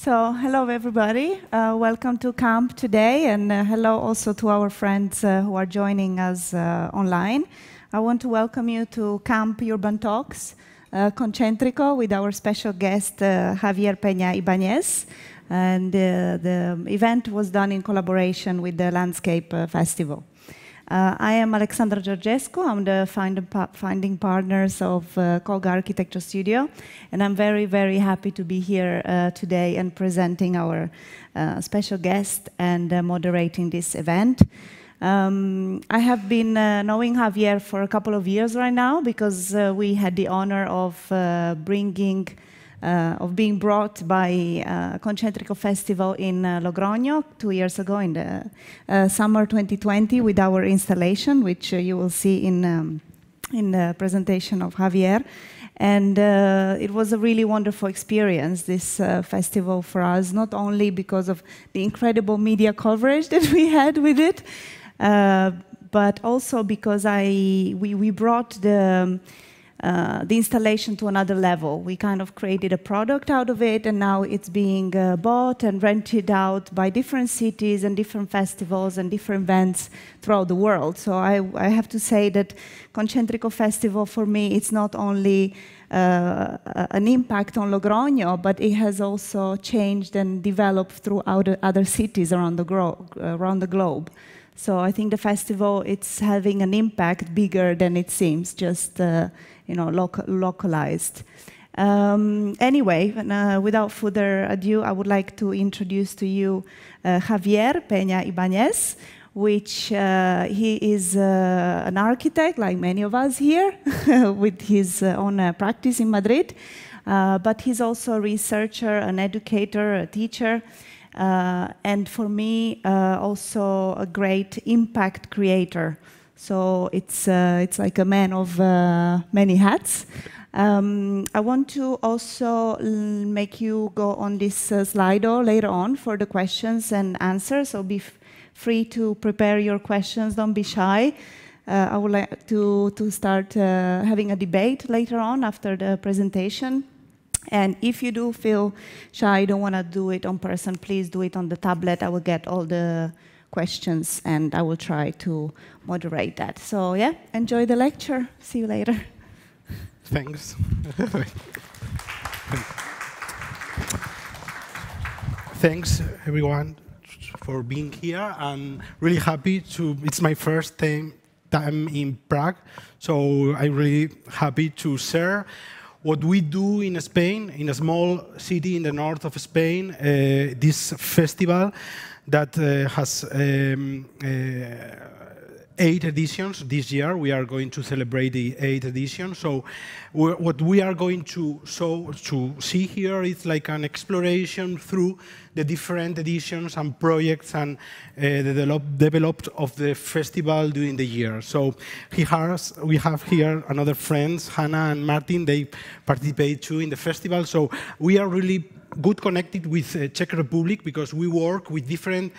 So, hello everybody. Welcome to camp today, and hello also to our friends who are joining us online. I want to welcome you to Camp Urban Talks, Concéntrico, with our special guest Javier Peña Ibañez. And the event was done in collaboration with the Landscape Festival. I am Alexandra Georgescu. I'm the founding partners of Kolga Architecture Studio, and I'm very, very happy to be here today and presenting our special guest and moderating this event. I have been knowing Javier for a couple of years right now because we had the honor of being brought by Concéntrico Festival in Logroño 2 years ago in the summer 2020 with our installation, which you will see in the presentation of Javier. And it was a really wonderful experience, this festival for us, not only because of the incredible media coverage that we had with it, but also because we brought the installation to another level. We kind of created a product out of it, and now it's being bought and rented out by different cities and different festivals and different events throughout the world. So I have to say that Concéntrico Festival, for me, it's not only an impact on Logroño, but it has also changed and developed throughout other cities around the globe. So I think the festival, it's having an impact bigger than it seems, just localized. Anyway, without further ado, I would like to introduce to you Javier Peña Ibañez, which he is an architect, like many of us here, with his own practice in Madrid. But he's also a researcher, an educator, a teacher, and for me, also a great impact creator. So it's like a man of many hats. I want to also make you go on this Slido later on for the questions and answers, so be free to prepare your questions, don't be shy. I would like to start having a debate later on after the presentation. And if you do feel shy, don't want to do it in person, please do it on the tablet. I will get all the questions and I will try to moderate that. So yeah, enjoy the lecture. See you later. Thanks. Thanks everyone for being here. I'm really happy it's my first time in Prague, so I'm really happy to share what we do in Spain, in a small city in the north of Spain, this festival that has 8 editions this year. We are going to celebrate the 8th edition. So what we are going to see here is like an exploration through the different editions and projects and developed of the festival during the year. So we have here another friends, Hannah and Martin. They participate too in the festival. So we are really good connected with Czech Republic because we work with different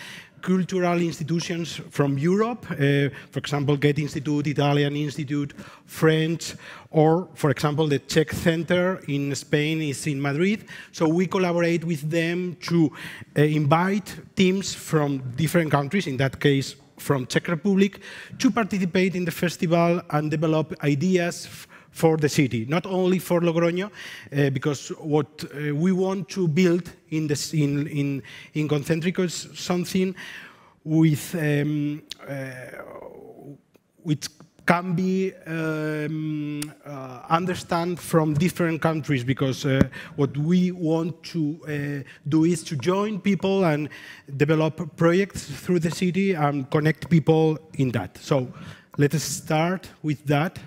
cultural institutions from Europe, for example, Goethe Institute, Italian Institute, French, or, for example, the Czech Center in Spain is in Madrid. So we collaborate with them to invite teams from different countries, in that case from Czech Republic, to participate in the festival and develop ideas for the city, not only for Logroño, because what we want to build in Concéntrico is something which can be understand from different countries, because what we want to do is to join people and develop projects through the city and connect people in that. So let us start with that.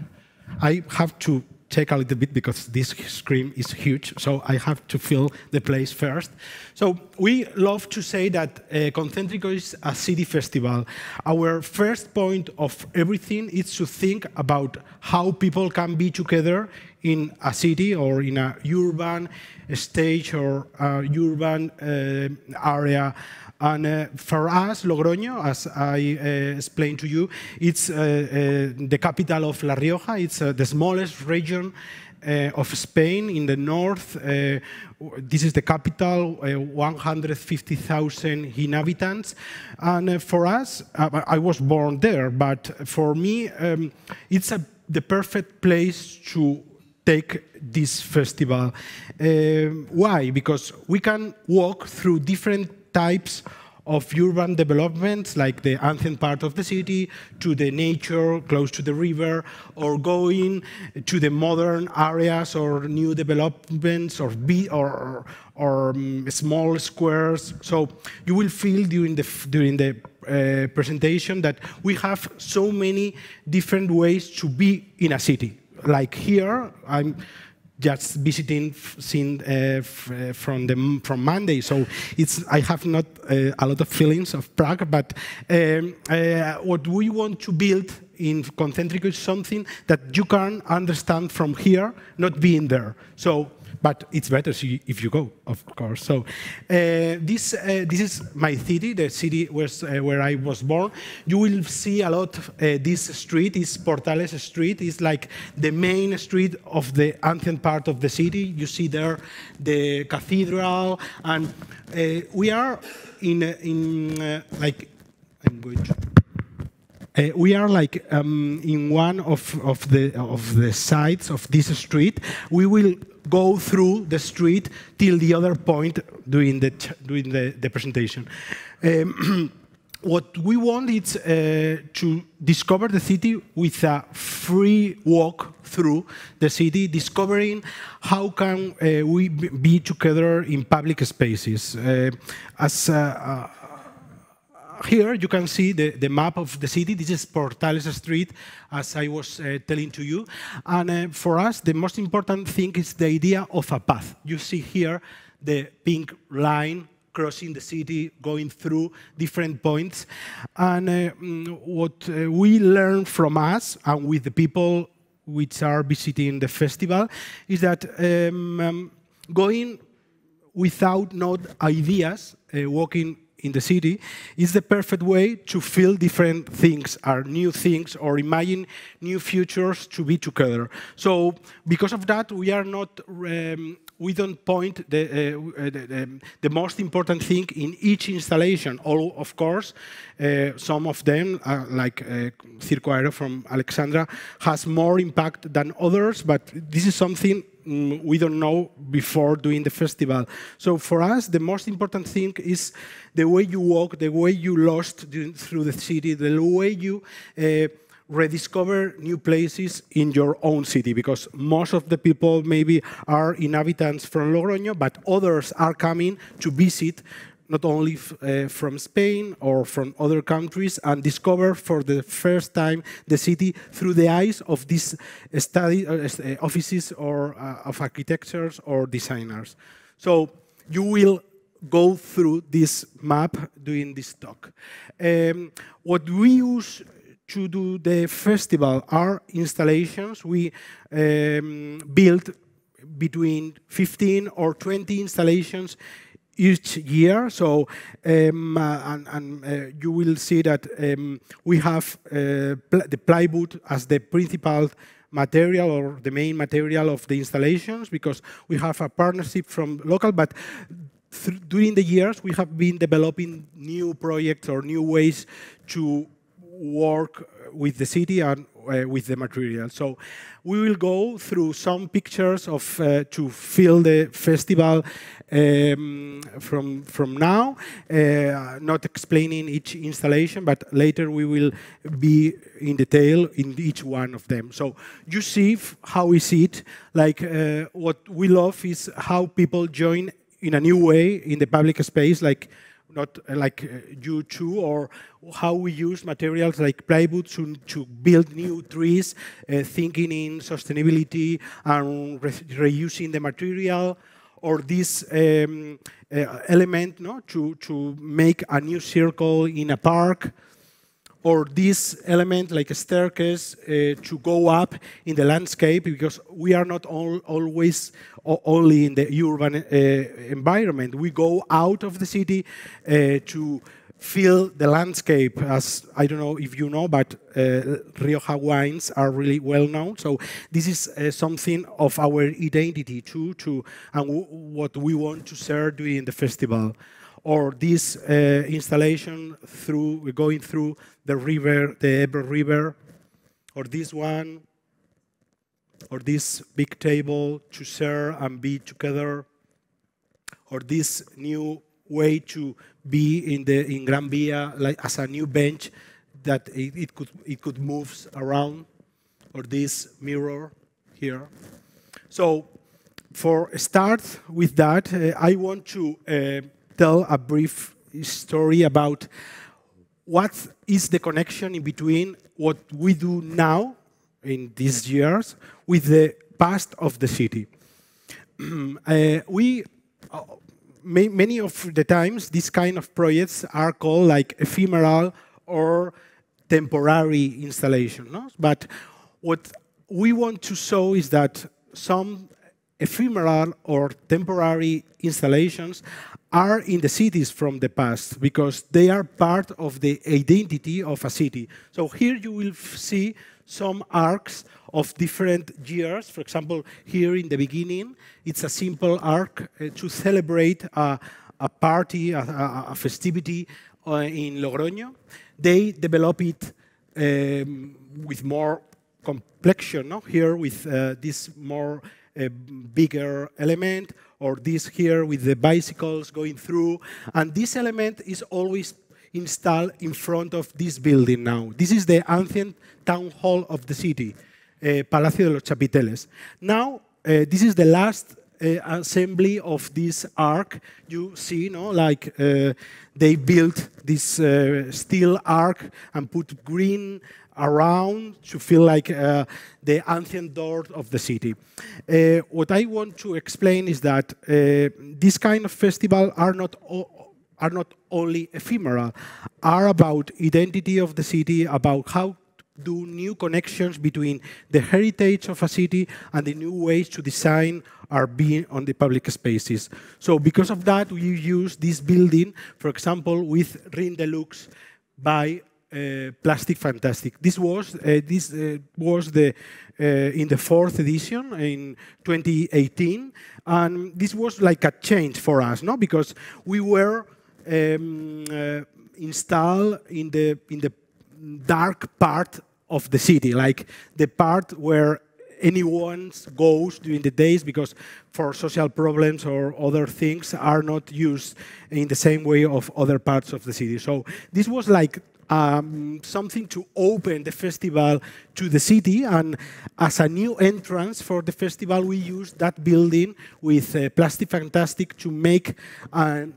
I have to check a little bit because this screen is huge, so I have to fill the place first. So we love to say that Concéntrico is a city festival. Our first point of everything is to think about how people can be together in a city or in a urban stage or urban area And for us, Logroño, as I explained to you, it's the capital of La Rioja. It's the smallest region of Spain in the north. This is the capital, 150,000 inhabitants. And for us, I was born there, but for me, it's the perfect place to take this festival. Why? Because we can walk through different types of urban developments, like the ancient part of the city, to the nature close to the river, or going to the modern areas or new developments or small squares. So you will feel during the presentation that we have so many different ways to be in a city. Like here, I'm just visiting from Monday, so I have not a lot of feelings of Prague, but what we want to build in Concéntrico is something that you can understand from here, not being there. So, but it's better if you go, of course. So this is my city, the city where I was born. You will see a lot. This street is Portales Street. It's like the main street of the ancient part of the city. You see there the cathedral, and we are like I'm going to. We are like in one of the sides of this street. We will go through the street till the other point during the presentation. What we want is to discover the city with a free walk through the city, discovering how can we be together in public spaces. Here you can see the map of the city. This is Portales Street, as I was telling to you. And for us, the most important thing is the idea of a path. You see here the pink line crossing the city, going through different points. And what we learn from us and with the people which are visiting the festival is that going without not ideas, walking in the city, is the perfect way to feel different things, or new things, or imagine new futures to be together. So because of that, we are not, we don't point the most important thing in each installation. All, of course, some of them, like Circo Aero from Alexandra, has more impact than others, but this is something we don't know before doing the festival. So for us, the most important thing is the way you walk, the way you lost through the city, the way you rediscover new places in your own city, because most of the people maybe are inhabitants from Logroño, but others are coming to visit not only from Spain or from other countries, and discover for the first time the city through the eyes of these offices or of architects or designers. So you will go through this map during this talk. What we use to do the festival are installations. We build between 15 or 20 installations each year. So, you will see that we have the plywood as the principal material or the main material of the installations, because we have a partnership from local, but during the years we have been developing new projects or new ways to work with the city and with the material. So we will go through some pictures of to fill the festival from now, not explaining each installation, but later we will be in detail in each one of them. So you see how we see it. Like what we love is how people join in a new way in the public space, like not like you too, or how we use materials like plywood to build new trees, thinking in sustainability and reusing the material, or this element to make a new circle in a park, or this element like a staircase to go up in the landscape, because we are not always only in the urban environment. We go out of the city to feel the landscape. As I don't know if you know, but Rioja wines are really well known. So this is something of our identity too, and what we want to share during the festival. Or this installation going through the river, the Ebro River, or this one, or this big table to share and be together, or this new way to be in Gran Via, like as a new bench that it could move around, or this mirror here. So, for start with that, I want to tell a brief story about what is the connection in between what we do now in these years with the past of the city. Many of the times, these kind of projects are called like ephemeral or temporary installation. No? But what we want to show is that some ephemeral or temporary installations are in the cities from the past, because they are part of the identity of a city. So here you will see some arcs of different years. For example, here in the beginning, it's a simple arc to celebrate a party, a festivity in Logroño. They develop it with more complexion, no? Here with this more bigger element, or this here with the bicycles going through. And this element is always installed in front of this building now. This is the ancient town hall of the city, Palacio de los Chapiteles. Now, this is the last assembly of this arc. You see, no, like they built this steel arc and put green around to feel like the ancient door of the city. What I want to explain is that this kind of festival are not only ephemeral, are about identity of the city, about how to do new connections between the heritage of a city and the new ways to design are being on the public spaces. So because of that, we use this building, for example, with Ring Deluxe by Plastic Fantastic. This was in the fourth edition in 2018, and this was like a change for us, no? Because we were installed in the dark part of the city, like the part where anyone goes during the days, because for social problems or other things are not used in the same way of other parts of the city. So this was like something to open the festival to the city, and as a new entrance for the festival, we used that building with Plastic Fantastic to make a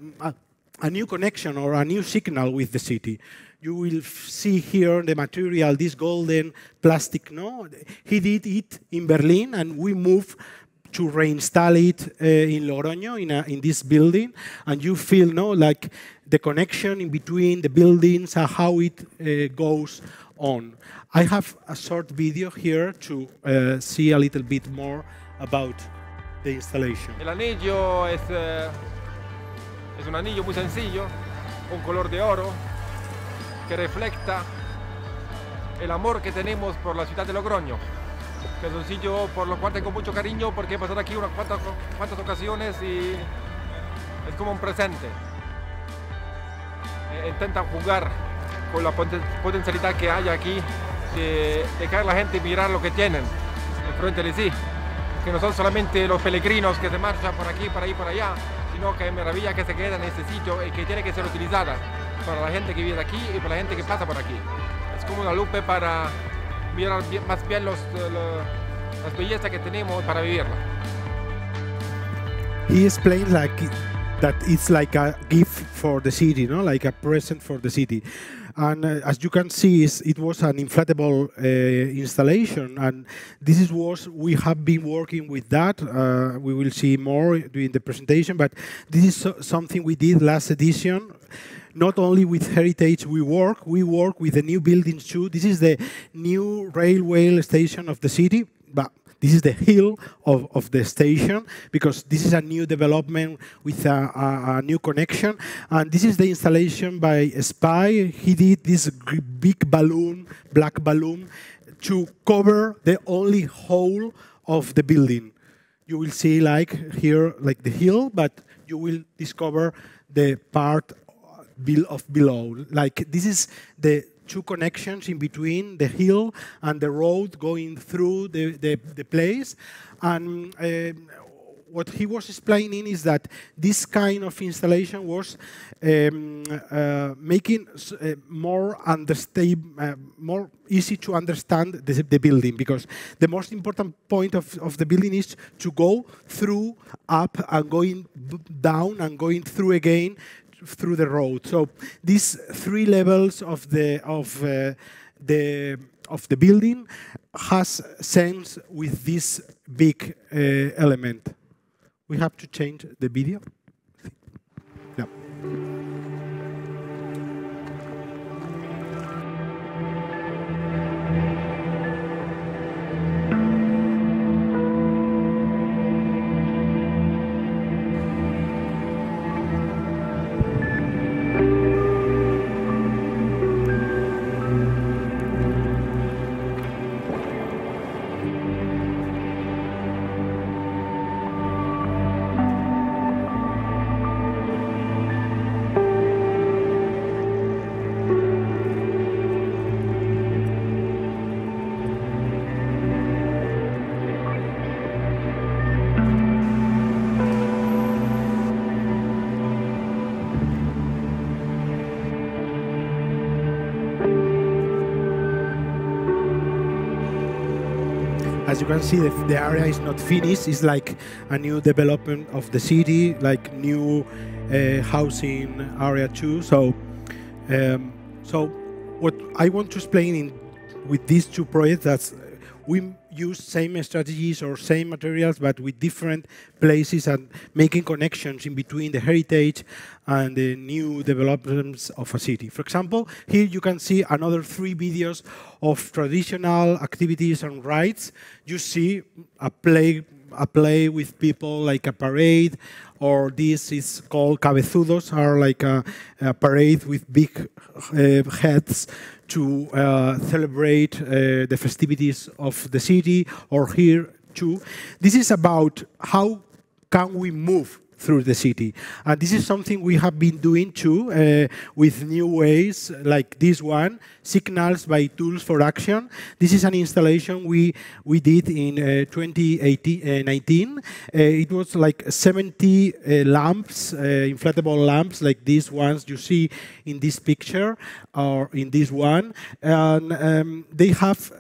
new connection or a new signal with the city. You will see here the material, this golden plastic. No, he did it in Berlin, and we moved to reinstall it in Logroño, in this building, and you feel, no, like the connection in between the buildings and how it goes on. I have a short video here to see a little bit more about the installation. El anillo es un anillo muy sencillo, con color de oro, que refleja el amor que tenemos por la ciudad de Logroño. Que es un sitio por lo cual tengo mucho cariño, porque he pasado aquí unas cuantas ocasiones y es como un presente. Intentan jugar con la potencialidad que hay aquí de dejar a la gente mirar lo que tienen enfrente de sí, que no son solamente los peregrinos que se marchan por aquí, por ahí, por allá, sino que hay maravilla que se queda en este sitio y que tiene que ser utilizada para la gente que vive aquí y para la gente que pasa por aquí. Es como una lupa para mirar más bien las bellezas que tenemos para vivirla. He explained like that it's like a gift for the city, no? Like a present for the city. And as you can see, it was an inflatable installation, and we have been working with that. We will see more during the presentation, but this is something we did last edition. not only with heritage we work with the new buildings too. This is the new railway station of the city, but this is the hill of the station, because this is a new development with a new connection. And this is the installation by Spy. He did this big balloon, black balloon, to cover the only hole of the building. You will see like here, like the hill, but you will discover the part of below. Like this is the two connections in between the hill and the road going through the place. And what he was explaining is that this kind of installation was making more easy to understand the building, because the most important point of the building is to go through, up, and going down, and going through again through the road. So these three levels of the building has sense with this big element. We have to change the video. Yeah. As you can see, the area is not finished. It's like a new development of the city, like new housing area too. So, so what I want to explain with these two projects, that's we use same strategies or same materials, but with different places and making connections in between the heritage and the new developments of a city. For example, here you can see another 3 videos of traditional activities and rites. You see a play with people, like a parade, or this is called cabezudos, are like a parade with big heads to celebrate the festivities of the city, or here too. This is about how can we move through the city. And this is something we have been doing too, with new ways, like this one, Signals by Tools for Action. This is an installation we did in 2019. It was like 70 lamps, inflatable lamps, like these ones you see in this picture, or in this one. And they have,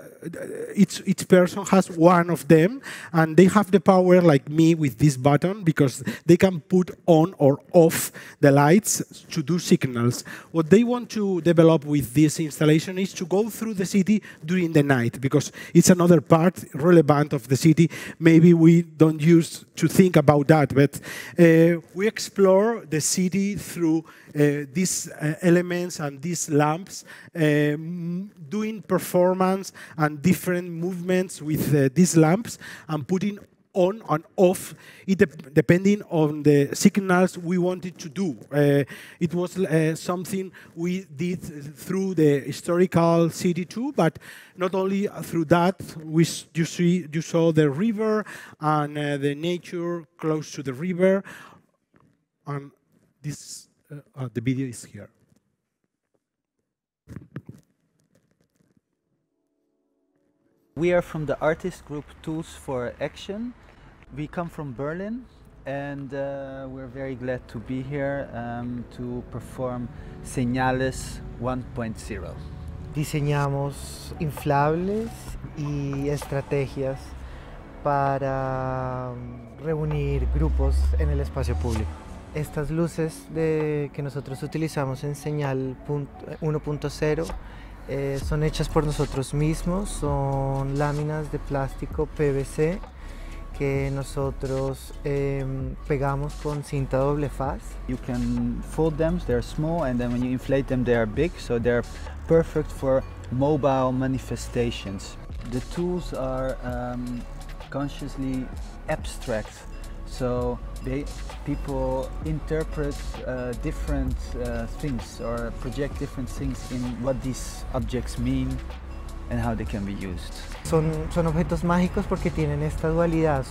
each person has one of them, and they have the power, like me, with this button, because they can put on or off the lights to do signals. What they want to develop with this installation is to go through the city during the night, because it's another part relevant of the city. Maybe we don't use to think about that, but we explore the city through these elements and these lamps, doing performance and different movements with these lamps, and putting on and off, depending on the signals we wanted to do. It was something we did through the historical city too, but not only through that. You saw the river and the nature close to the river, and this the video is here. We are from the artist group Tools for Action. We come from Berlin, and we're very glad to be here to perform Señales 1.0. Diseñamos inflables y estrategias para reunir grupos en el espacio público. Estas luces que nosotros utilizamos en Señal 1.0 son hechas por nosotros mismos, son láminas de plástico PVC que nosotros pegamos con cinta doble faz. You can fold them, they're small, and then when you inflate them they are big, so they're perfect for mobile manifestations. The tools are consciously abstract, so people interpret different things or project different things in what these objects mean and how they can be used. Son objetos mágicos porque tienen esta dualidad.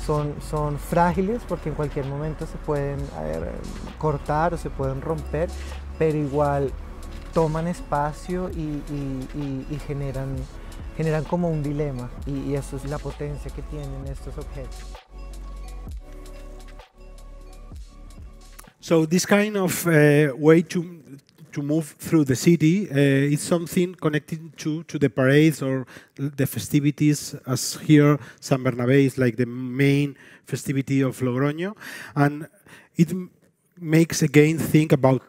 Son frágiles porque en cualquier momento se pueden cortar o se pueden romper, pero igual toman espacio y generan como un dilema, y eso es la potencia que tienen estos objetos. So this kind of way to move through the city is something connected to the parades or the festivities, as here San Bernabé is like the main festivity of Logroño, and it makes again think about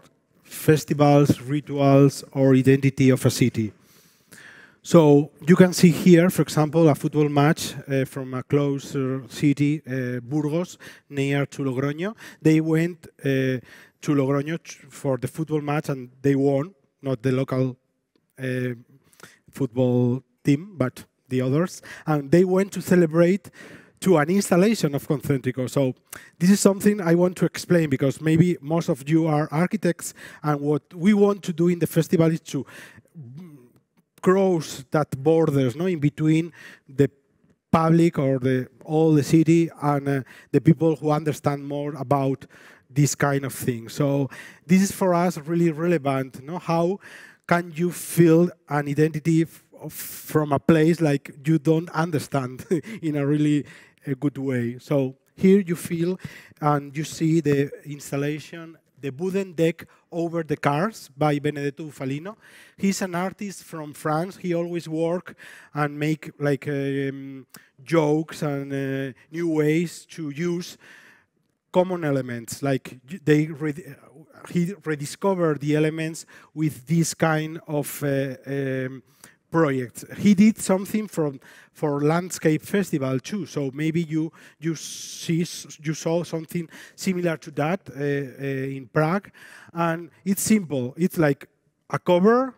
festivals, rituals, or identity of a city. So you can see here, for example, a football match from a closer city, Burgos, near to Logroño. They went to Logroño for the football match and they won, not the local football team, but the others. And they went to celebrate to an installation of Concéntrico. So this is something I want to explain because maybe most of you are architects, and what we want to do in the festival is to cross that borders, no, in between the public or all the city and the people who understand more about this kind of thing. So this is for us really relevant. No? How can you feel an identity from a place like you don't understand in a really good way? So here you feel and you see the installation, the wooden deck over the cars by Benedetto Ufalino. He's an artist from France. He always work and make like jokes and new ways to use common elements. Like he rediscovered the elements with this kind of projects. He did something for landscape festival too. So maybe you saw something similar to that in Prague, and it's simple. It's like a cover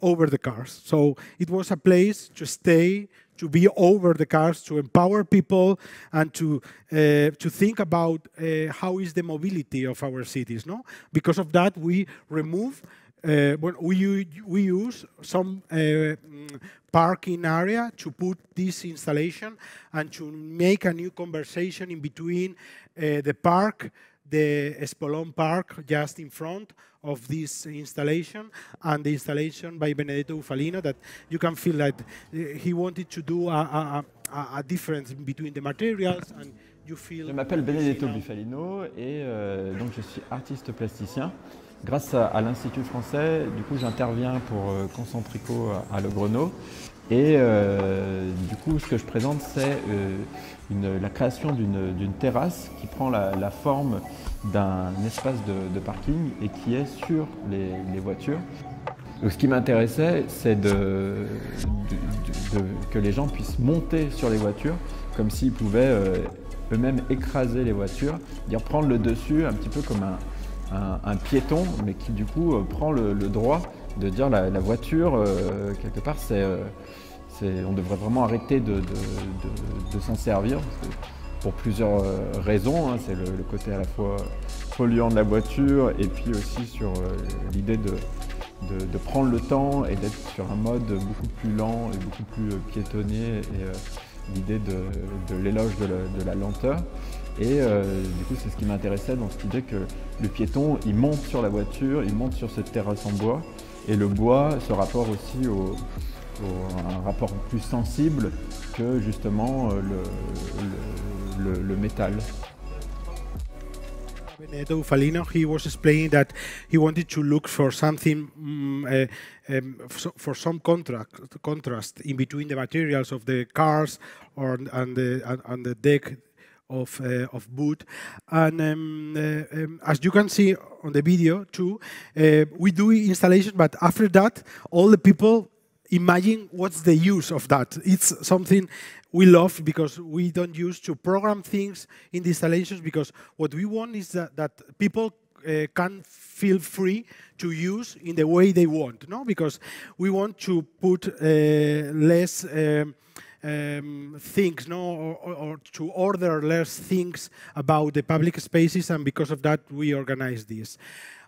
over the cars. So it was a place to stay, to be over the cars, to empower people, and to think about how is the mobility of our cities. No, because of that we remove. We use some parking area to put this installation and to make a new conversation in between the park, the Espolón Park just in front of this installation, and the installation by Benedetto Ufalino, that you can feel that he wanted to do a difference between the materials, and you feel... Je m'appelle Benedetto Ufalino et donc je suis artiste plasticien. Grâce à l'Institut français, du coup, j'interviens pour Concéntrico à Logroño. Et du coup, ce que je présente, c'est la création d'une terrasse qui prend la forme d'un espace de parking et qui est sur les voitures. Donc, ce qui m'intéressait, c'est que les gens puissent monter sur les voitures comme s'ils pouvaient eux-mêmes écraser les voitures, dire prendre le dessus un petit peu comme un piéton, mais qui du coup prend le droit de dire la voiture, quelque part, on devrait vraiment arrêter de s'en servir, pour plusieurs raisons. Hein. C'est le côté à la fois polluant de la voiture, et puis aussi sur l'idée de prendre le temps et d'être sur un mode beaucoup plus lent et beaucoup plus piétonnier, et l'idée de l'éloge de la lenteur. Et du coup, c'est ce qui m'intéressait dans cette idée que le piéton, il monte sur la voiture, il monte sur cette terrasse en bois, et le bois se rapporte aussi à un rapport plus sensible que justement le métal. Benedetto Ufalino, he was explaining that he wanted to look for something, for some contrast in between the materials of the cars and the deck of wood, and as you can see on the video too, we do installation, but after that all the people imagine what's the use of that. It's something we love because we don't use to program things in the installations, because what we want is that people can feel free to use in the way they want, no? Because we want to put less things, no, or to order less things about the public spaces, and because of that we organize this.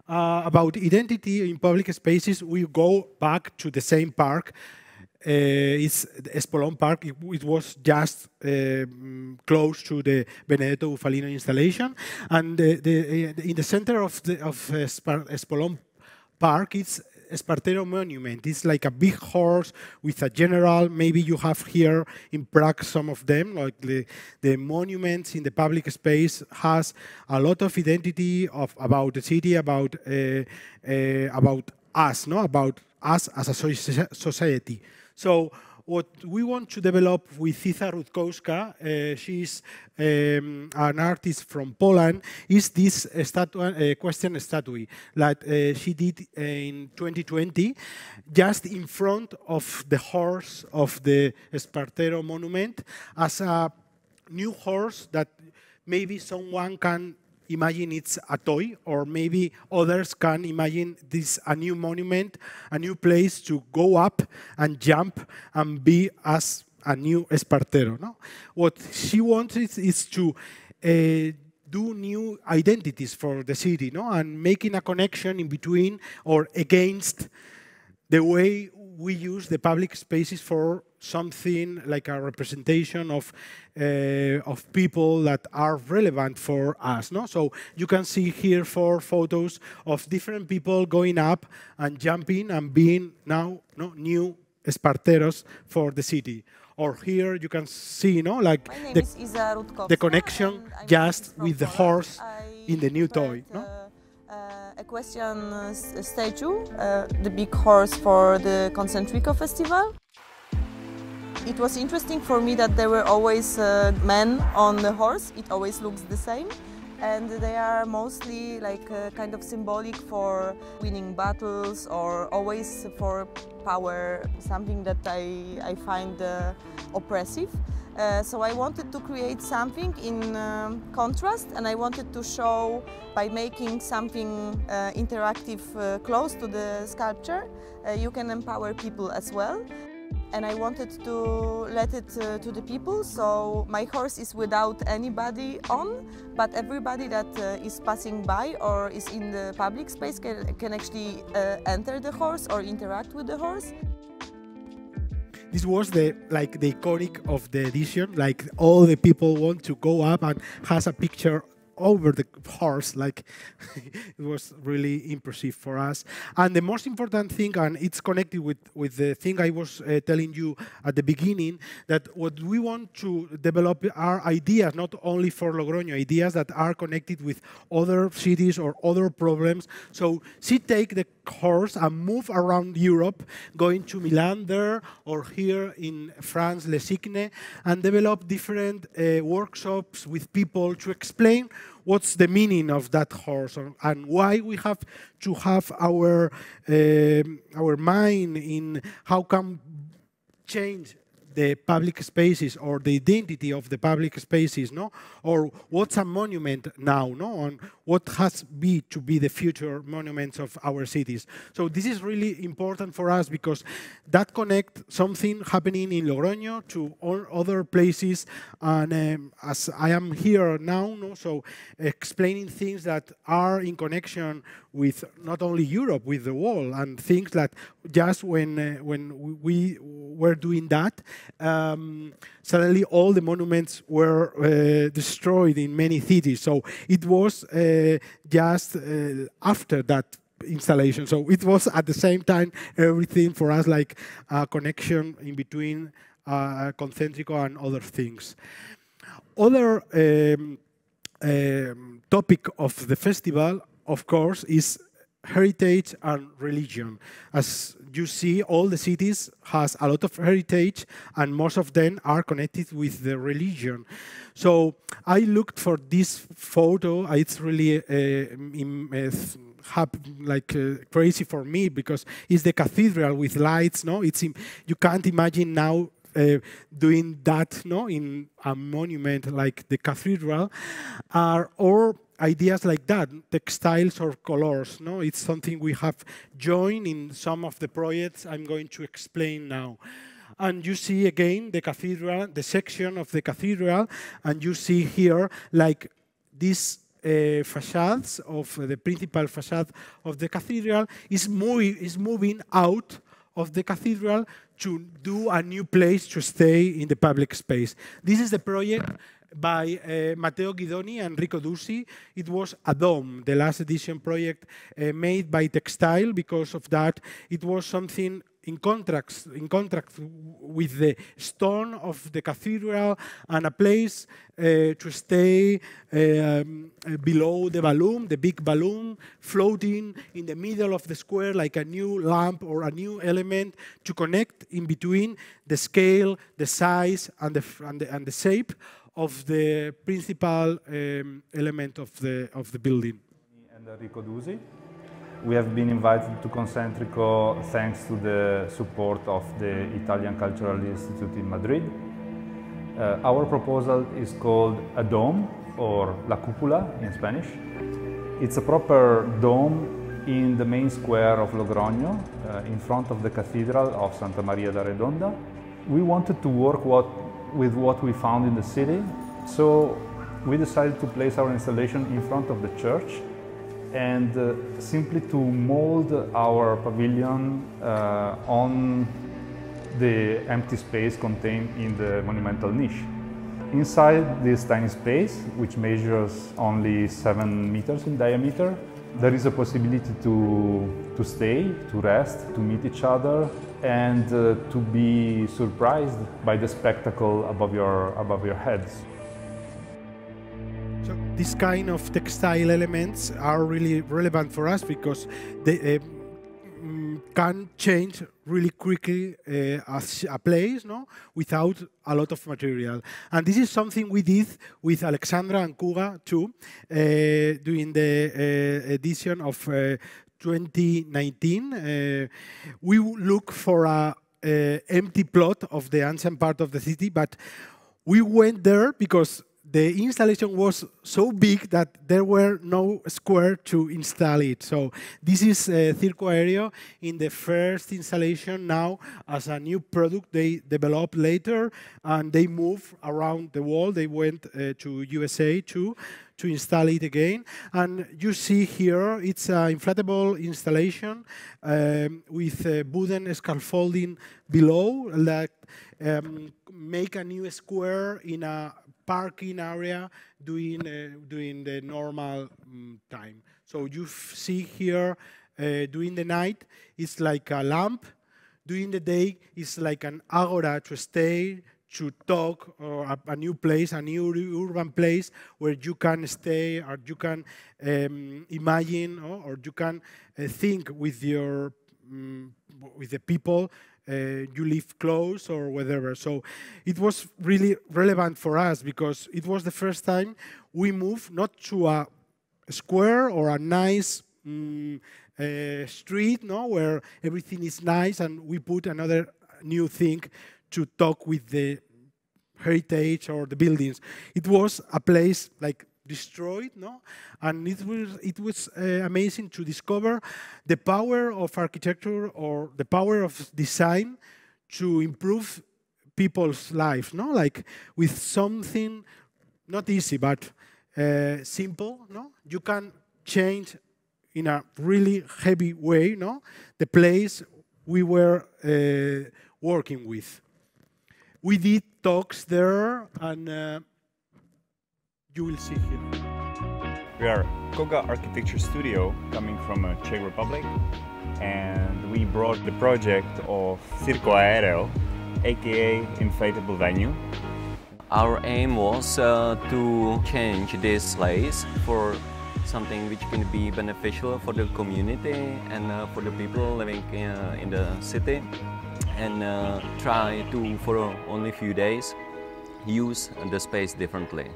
About identity in public spaces, we go back to the same park. It's Espolón Park. It was just close to the Benedetto Bufalino installation, and in the center of Espolón Park, it's Espartero monument. It's like a big horse with a general. Maybe you have here in Prague some of them. Like the monuments in the public space has a lot of identity about the city, about us, no, about us as a society. So what we want to develop with Zita Rutkowska, she's an artist from Poland, is this question statue that she did in 2020, just in front of the horse of the Espartero monument, as a new horse that maybe someone can imagine it's a toy, or maybe others can imagine this a new monument, a new place to go up and jump and be as a new Espartero. No? What she wants is to do new identities for the city, no? And making a connection in between or against the way we use the public spaces for something like a representation of people that are relevant for us. No? So you can see here 4 photos of different people going up and jumping and being now new Esparteros for the city. Or here you can see, like the connection just with the horse in the new toy. No? A question statue, the big horse for the Concéntrico festival. It was interesting for me that there were always men on the horse. It always looks the same, and they are mostly like kind of symbolic for winning battles or always for power, something that I find oppressive. So I wanted to create something in contrast, and I wanted to show by making something interactive close to the sculpture, you can empower people as well. And I wanted to let it to the people, so my horse is without anybody on, but everybody that is passing by or is in the public space can actually enter the horse or interact with the horse. This was the iconic of the edition. Like all the people want to go up and has a picture over the horse. Like it was really impressive for us. And the most important thing, and it's connected with the thing I was telling you at the beginning, that what we want to develop are ideas, not only for Logroño, ideas that are connected with other cities or other problems. So she take the horse and move around Europe, going to Milan there, or here in France, Le Cygne, and develop different workshops with people to explain what's the meaning of that horse and why we have to have our mind in how can change the public spaces or the identity of the public spaces, no? Or what's a monument now, no? And what has to be the future monuments of our cities. So this is really important for us because that connects something happening in Logroño to all other places. And as I am here now, no? So explaining things that are in connection with not only Europe, with the world, and things that just when we were doing that, suddenly all the monuments were destroyed in many cities. So it was just after that installation. So it was at the same time everything for us like a connection in between Concéntrico and other things. Other topic of the festival, of course, is heritage and religion. As you see, all the cities has a lot of heritage, and most of them are connected with the religion. So I looked for this photo. It's really crazy for me, because it's the cathedral with lights. No, you can't imagine now doing that, no, in a monument like the cathedral, or ideas like that, textiles or colors. No, it's something we have joined in some of the projects I'm going to explain now. And you see again the cathedral, the section of the cathedral, and you see here like these facades of the principal facade of the cathedral is moving out of the cathedral to do a new place to stay in the public space. This is the project by Matteo Guidoni and Enrico Dusi. It was a dome, the last edition project made by Textile. Because of that, it was something in contract with the stone of the cathedral, and a place to stay below the balloon, the big balloon, floating in the middle of the square like a new lamp or a new element to connect in between the scale, the size, and the shape of the principal element of the building. And Enrico Dusi. We have been invited to Concéntrico thanks to the support of the Italian Cultural Institute in Madrid. Our proposal is called a dome, or la cúpula in Spanish. It's a proper dome in the main square of Logroño, in front of the Cathedral of Santa Maria da Redonda. We wanted to work with what we found in the city, so we decided to place our installation in front of the church, and simply to mold our pavilion on the empty space contained in the monumental niche. Inside this tiny space, which measures only 7 meters in diameter, there is a possibility to stay, to rest, to meet each other, and to be surprised by the spectacle above your heads. So this kind of textile elements are really relevant for us, because they can change really quickly as a place, no, without a lot of material. And this is something we did with Alexandra and Kuga too, during the edition of 2019. We look for a empty plot of the ancient part of the city, but we went there because the installation was so big that there were no square to install it. So this is Circo Aéreo in the first installation now as a new product they developed later, and they moved around the world. They went to USA too to install it again. And you see here, it's an inflatable installation with wooden scaffolding below that make a new square in a parking area during the normal time. So you see here, during the night, it's like a lamp. During the day, it's like an agora to stay, to talk, or a new place, a new urban place where you can stay, or you can imagine, or you can think with your with the people you live close or whatever. So it was really relevant for us because it was the first time we moved not to a square or a nice street, no, where everything is nice, and we put another new thing to talk with the heritage or the buildings. It was a place like destroyed, no? And it was amazing to discover the power of architecture or the power of design to improve people's life, no? Like with something not easy but simple, no? You can change in a really heavy way, no? The place we were working with. We did talks there, and you will see here. We are Koga Architecture Studio coming from Czech Republic, and we brought the project of Circo Aéreo, aka inflatable venue. Our aim was to change this place for something which can be beneficial for the community and for the people living in the city, and try to, for only a few days, use the space differently.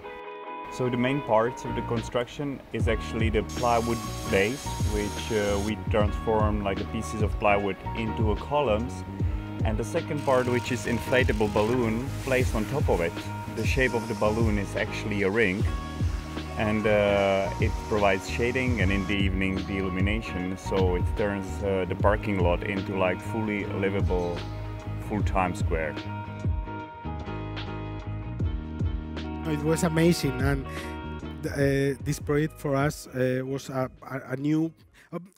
So the main parts of the construction is actually the plywood base, which we transform like the pieces of plywood into columns, and the second part, which is inflatable balloon placed on top of it. The shape of the balloon is actually a ring, and it provides shading, and in the evening the illumination, so it turns the parking lot into like fully livable full-time square. It was amazing, and this project for us was a new.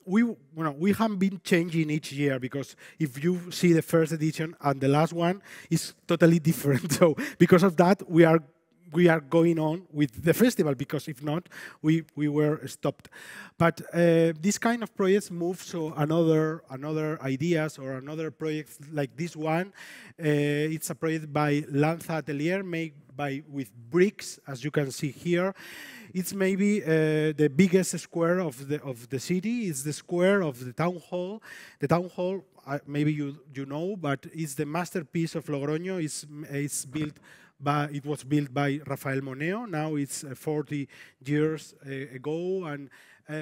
We haven't been changing each year, because if you see the first edition and the last one is totally different. So because of that, we are going on with the festival, because if not, we were stopped. But this kind of projects move so another ideas or another project like this one. It's a project by Lanza Atelier, made with bricks, as you can see here. It's maybe the biggest square of the city. It's the square of the town hall. The town hall, maybe you know, but it's the masterpiece of Logroño. It's built. It was built by Rafael Moneo. Now it's 40 years ago, and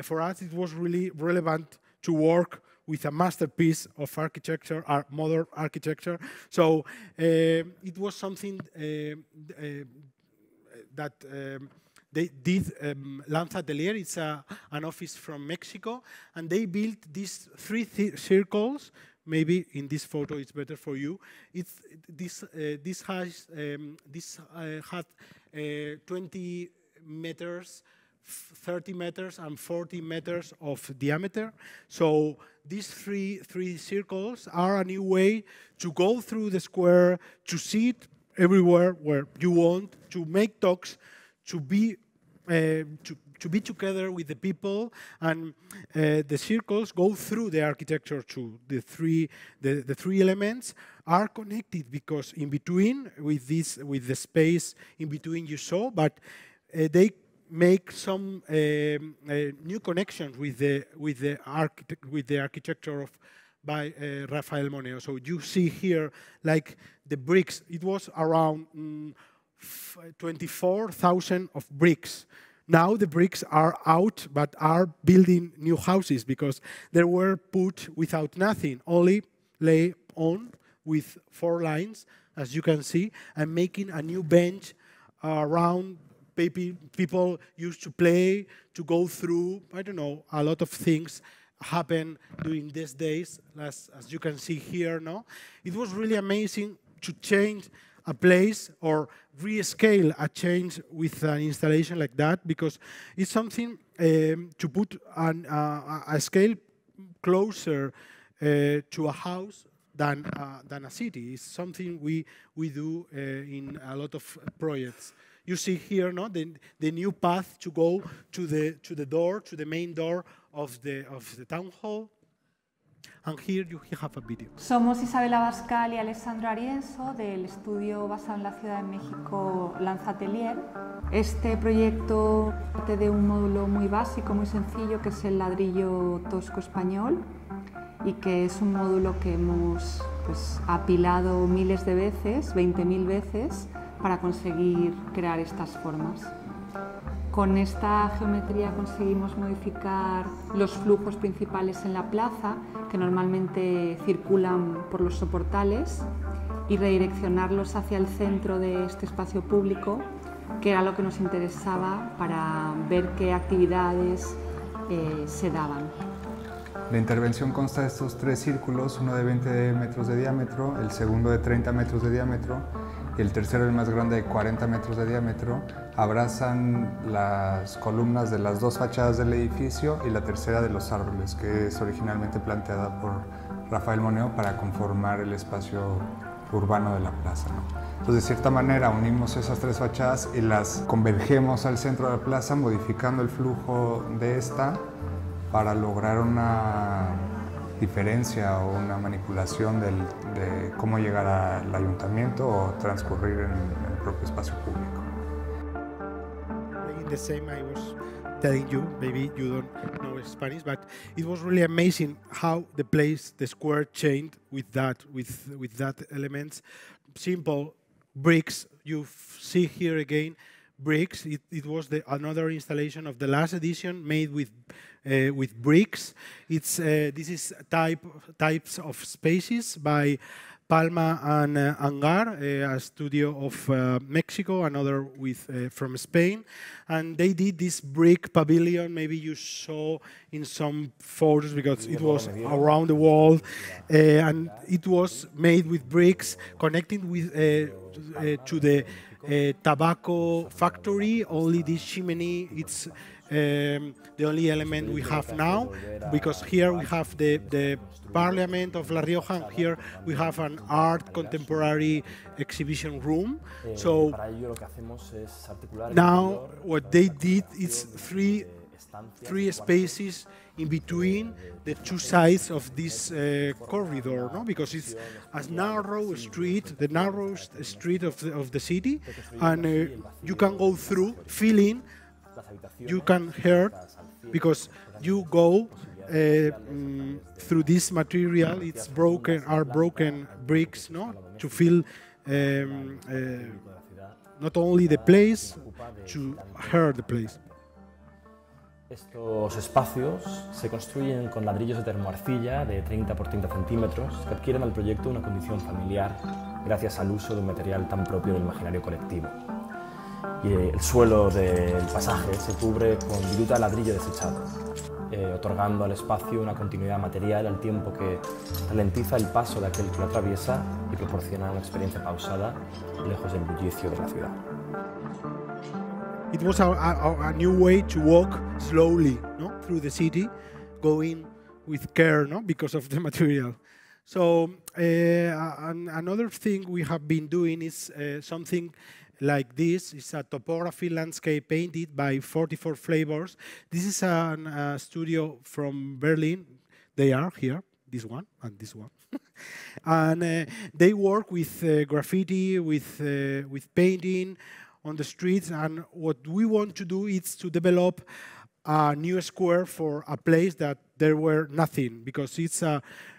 for us it was really relevant to work with a masterpiece of architecture, modern architecture. So it was something that they did. Lanza Atelier, it's an office from Mexico, and they built these three circles. Maybe in this photo it's better for you. This had 20 meters, 30 meters, and 40 meters of diameter. So these three circles are a new way to go through the square, to see it everywhere where you want, to make talks, to be together with the people, and the circles go through the architecture too. The three elements are connected, because in between, with the space in between you saw, but they make some new connections with the architecture by Rafael Moneo. So you see here, like the bricks. It was around 24,000 of bricks. Now the bricks are out, but are building new houses, because they were put without nothing, only lay on with 4 lines, as you can see, and making a new bench around. People used to play, to go through, I don't know, a lot of things happen during these days, as you can see here. No, it was really amazing to change a place or rescale a change with an installation like that, because it's something to put a scale closer to a house than a city. It's something we do in a lot of projects. You see here, no, the new path to go to the door, to the main door of the town hall. And here you have a video. Somos Isabel Abascal y Alessandro Arienzo, del estudio basado en la Ciudad de México Lanza Atelier. Este proyecto parte de un módulo muy básico, muy sencillo, que es el ladrillo tosco español, y que es un módulo que hemos apilado miles de veces, 20.000 veces, para conseguir crear estas formas. Con esta geometría conseguimos modificar los flujos principales en la plaza, que normalmente circulan por los soportales, y redireccionarlos hacia el centro de este espacio público, que era lo que nos interesaba para ver qué actividades se daban. La intervención consta de estos 3 círculos, uno de 20 metros de diámetro, el segundo de 30 metros de diámetro y el tercero, el más grande, de 40 metros de diámetro. Abrazan las columnas de las 2 fachadas del edificio y la tercera de los árboles, que es originalmente planteada por Rafael Moneo para conformar el espacio urbano de la plaza, ¿no? Entonces, de cierta manera, unimos esas 3 fachadas y las convergemos al centro de la plaza, modificando el flujo de esta para lograr una diferencia o una manipulación de cómo llegar al ayuntamiento o transcurrir en el propio espacio público. The same, I was telling you. Maybe you don't know Spanish, but it was really amazing how the place, the square, changed with that elements. Simple bricks. You see here again bricks. It was another installation of the last edition made with bricks. This is types of spaces by Palma and Angar, a studio of Mexico, another from Spain, and they did this brick pavilion. Maybe you saw in some photos because it was around the world, and it was made with bricks, connecting with to the tobacco factory. Only this chimney, it's the only element we have now, because here we have the Parliament of La Rioja, and here we have an art contemporary exhibition room. So now what they did is three spaces in between the two sides of this corridor, no? Because it's a narrow street, the narrowest street of the city, and you can go through, feel in. You can hear, because you go through this material. It's broken bricks, no, to feel not only the place, to hear the place. Estos espacios se construyen con ladrillos de termoarcilla de 30 por 30 centímetros que adquieren al proyecto una condición familiar gracias al uso de un material tan propio del imaginario colectivo. Y el suelo del pasaje se cubre con viruta de ladrillo desechado, otorgando al espacio una continuidad material al tiempo que ralentiza el paso de aquel que lo atraviesa y proporciona una experiencia pausada, lejos del bullicio de la ciudad. It was a new way to walk slowly, no, through the city, going with care, no, because of the material. So another thing we have been doing is something like this. It's a topography landscape painted by 44 Flavors. This is a studio from Berlin. They are here, this one and this one. And they work with graffiti, with painting on the streets. And what we want to do is to develop a new square for a place that there were nothing, because it's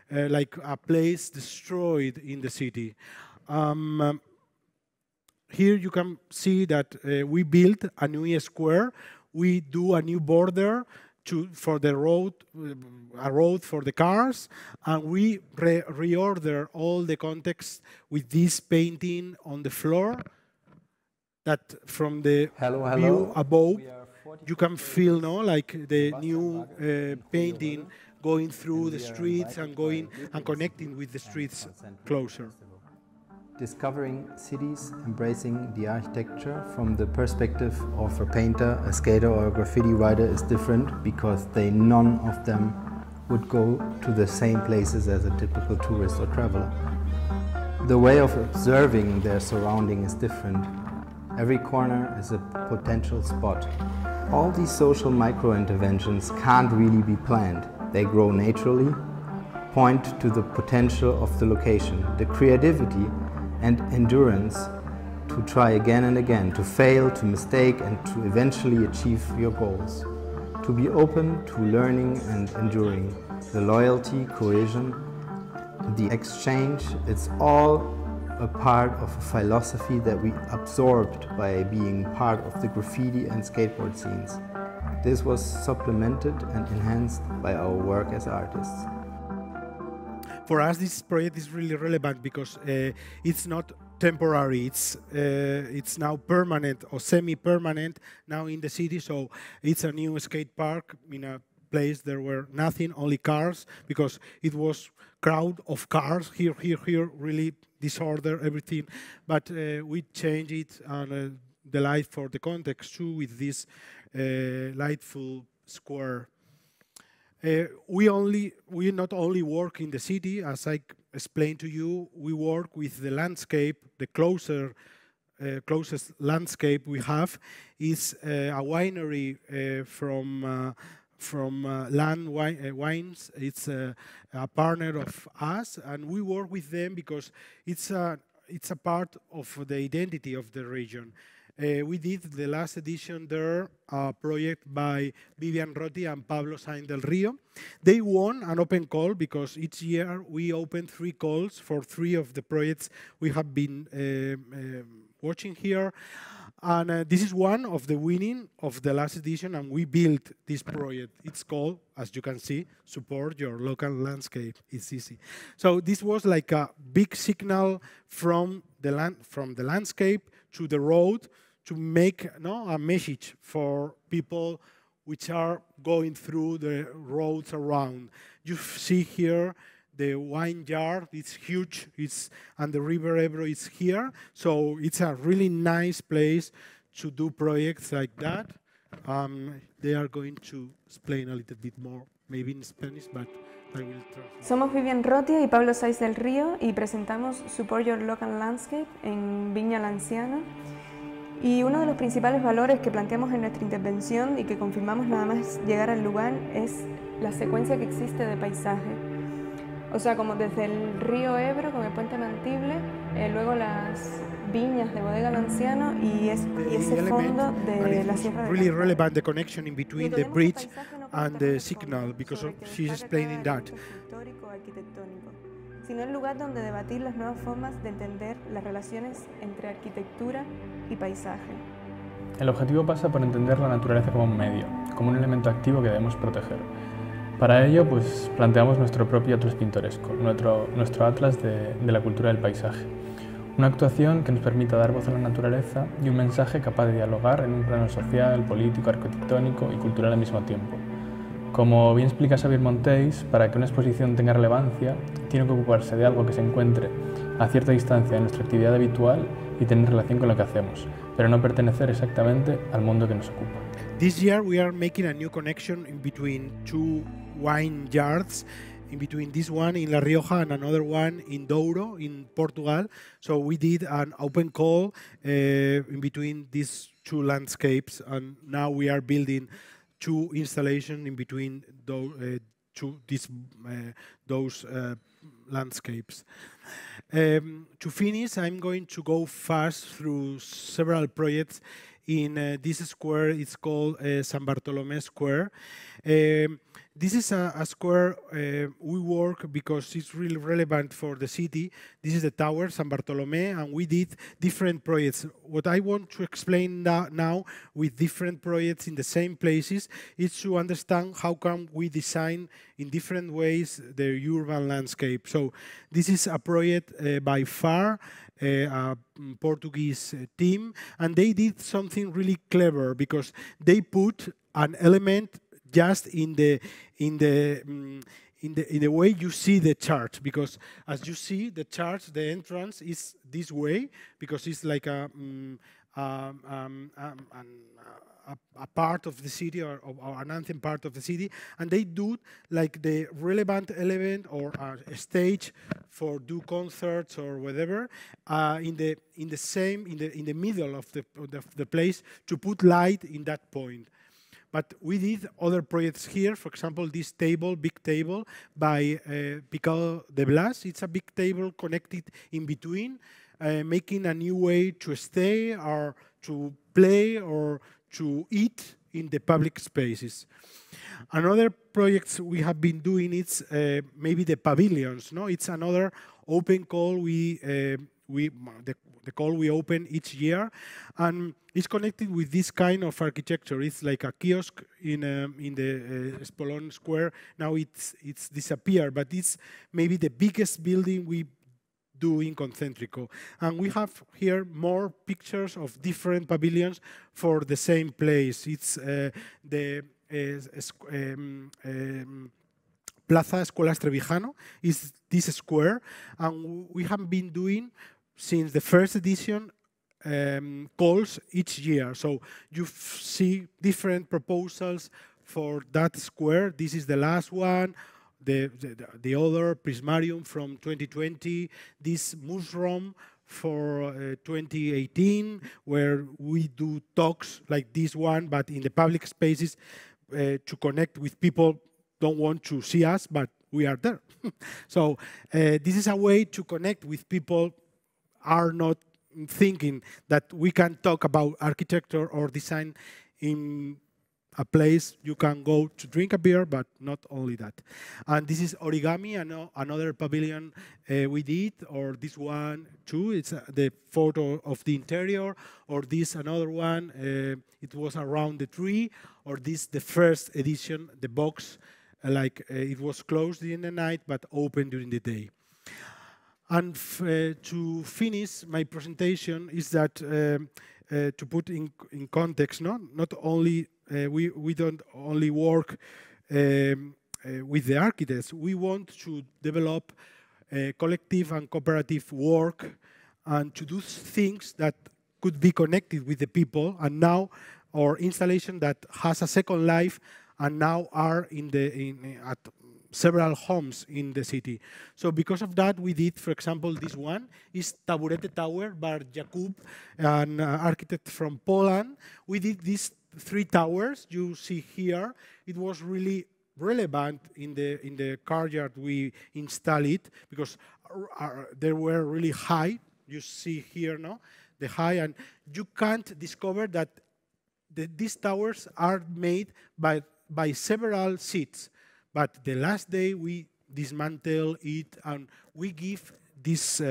like a place destroyed in the city. Here you can see that we built a new square. We do a new border for the road, a road for the cars, and we reorder all the context with this painting on the floor. That from the view above, you can feel, no, like the new painting going through the streets and going and connecting with the streets closer. Discovering cities, embracing the architecture from the perspective of a painter, a skater or a graffiti writer is different, because none of them would go to the same places as a typical tourist or traveler. The way of observing their surrounding is different. Every corner is a potential spot. All these social micro-interventions can't really be planned. They grow naturally, point to the potential of the location, the creativity and endurance to try again and again, to fail, to mistake, and to eventually achieve your goals. To be open to learning and enduring. The loyalty, cohesion, the exchange, it's all a part of a philosophy that we absorbed by being part of the graffiti and skateboard scenes. This was supplemented and enhanced by our work as artists. For us, this project is really relevant because it's not temporary. It's now permanent or semi-permanent now in the city. So it's a new skate park in a place there were nothing, only cars, because it was crowd of cars here, really disorder everything. Not we changed it and the light for the context too with this lightful square. We not only work in the city, as I explained to you, we work with the landscape. The closest landscape we have is a winery from Land Wines. It's a partner of us, and we work with them because it's a part of the identity of the region. We did the last edition there, a project by Vivian Rotti and Pablo Sainz del Rio. They won an open call because each year we open 3 calls for 3 of the projects we have been watching here. And this is one of the winning of the last edition, and we built this project. It's called, as you can see, Support Your Local Landscape. It's easy. So this was like a big signal from the landscape to the road to make a message for people which are going through the roads around. You see here the wine yard, it's huge, and the River Ebro is here, so it's a really nice place to do projects like that. They are going to explain a little bit more, maybe in Spanish, but I will try. Somos Vivian Rotti y Pablo Sainz del Río y presentamos Support Your Local Landscape en Viña la Anciana. Y uno de los principales valores que planteamos en nuestra intervención y que confirmamos nada más llegar al lugar es la secuencia que existe de paisaje. O sea, como desde el río Ebro con el puente Mantible, luego las viñas de Bodega Lanciano y ese fondo de la Sierra de really relevant, the connection in between the bridge and the signal, because she's explaining that. Sino el lugar donde debatir las nuevas formas de entender las relaciones entre arquitectura y paisaje. El objetivo pasa por entender la naturaleza como un medio, como un elemento activo que debemos proteger. Para ello, pues, planteamos nuestro propio atlas pintoresco, nuestro atlas de la cultura del paisaje. Una actuación que nos permita dar voz a la naturaleza y un mensaje capaz de dialogar en un plano social, político, arquitectónico y cultural al mismo tiempo. Como bien explica Xavier Montéis, para que una exposición tenga relevancia, tiene que ocuparse de algo que se encuentre a cierta distancia de nuestra actividad habitual y tener relación con lo que hacemos, pero no pertenecer exactamente al mundo que nos ocupa. This year we are making a new connection in between 2 wine yards, in between this one in La Rioja and another one in Douro in Portugal. So we did an open call in between these 2 landscapes, and now we are building 2 installations in between those landscapes. To finish, I'm going to go fast through several projects in this square. It's called San Bartolomé Square. This is a square we work because it's really relevant for the city. This is the tower, San Bartolomé, and we did different projects. What I want to explain now with different projects in the same places is to understand how can we design in different ways the urban landscape. So this is a project by FAR, a Portuguese team, and they did something really clever because they put an element just in the way you see the church, because as you see the church, the entrance is this way because it's like a part of the city or an anthem part of the city, and they do like the relevant element or a stage for do concerts or whatever in the middle of the place to put light in that point. But we did other projects here, for example, this table, big table by Picado de Blas. It's a big table connected in between, making a new way to stay or to play or to eat in the public spaces. Another projects we have been doing is maybe the pavilions. No, it's another open call the call we open each year, and it's connected with this kind of architecture. It's like a kiosk in the Espolón Square. Now it's disappeared, but it's maybe the biggest building we do in Concéntrico. And we have here more pictures of different pavilions for the same place. It's the Plaza Escuelas Trevijano is this square, and we have been doing since the first edition calls each year. So you see different proposals for that square. This is the last one. The other Prismarium from 2020. This museum for 2018, where we do talks like this one, but in the public spaces to connect with people don't want to see us, but we are there. So this is a way to connect with people are not thinking that we can talk about architecture or design in a place you can go to drink a beer, but not only that. And this is origami, another pavilion we did, or this one too. It's the photo of the interior, or this another one. It was around the tree, or this the first edition, the box, it was closed in the night but open during the day. And to finish my presentation is that to put in context, not only we don't only work with the architects. We want to develop collective and cooperative work and to do things that could be connected with the people. And now our installation that has a second life and now are at several homes in the city. So because of that, we did, for example, this one is Taburete Tower by Jakub, an architect from Poland. We did these 3 towers you see here. It was really relevant in the courtyard we installed it because they were really high. You see here, the high, and you can't discover that these towers are made by several seats. But the last day we dismantle it and we give these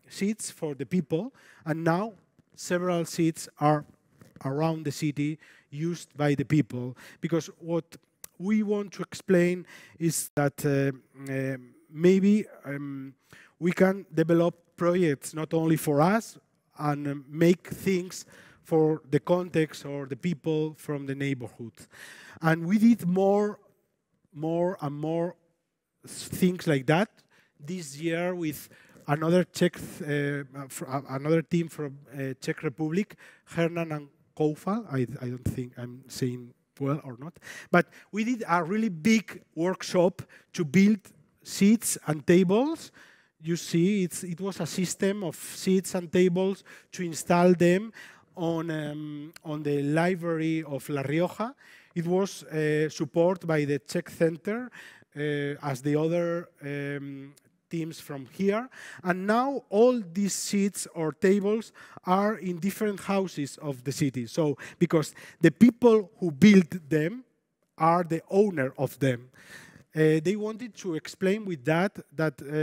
seats for the people, and now several seats are around the city used by the people, because what we want to explain is that maybe we can develop projects not only for us and make things for the context or the people from the neighborhood. And we did more and more things like that this year with another another team from Czech Republic, Hernan and Koufal. I don't think I'm saying well or not, but we did a really big workshop to build seats and tables. You see, it was a system of seats and tables to install them on the library of La Rioja. It was supported by the Czech Center as the other teams from here. And now all these seats or tables are in different houses of the city. So, because the people who built them are the owner of them. They wanted to explain with that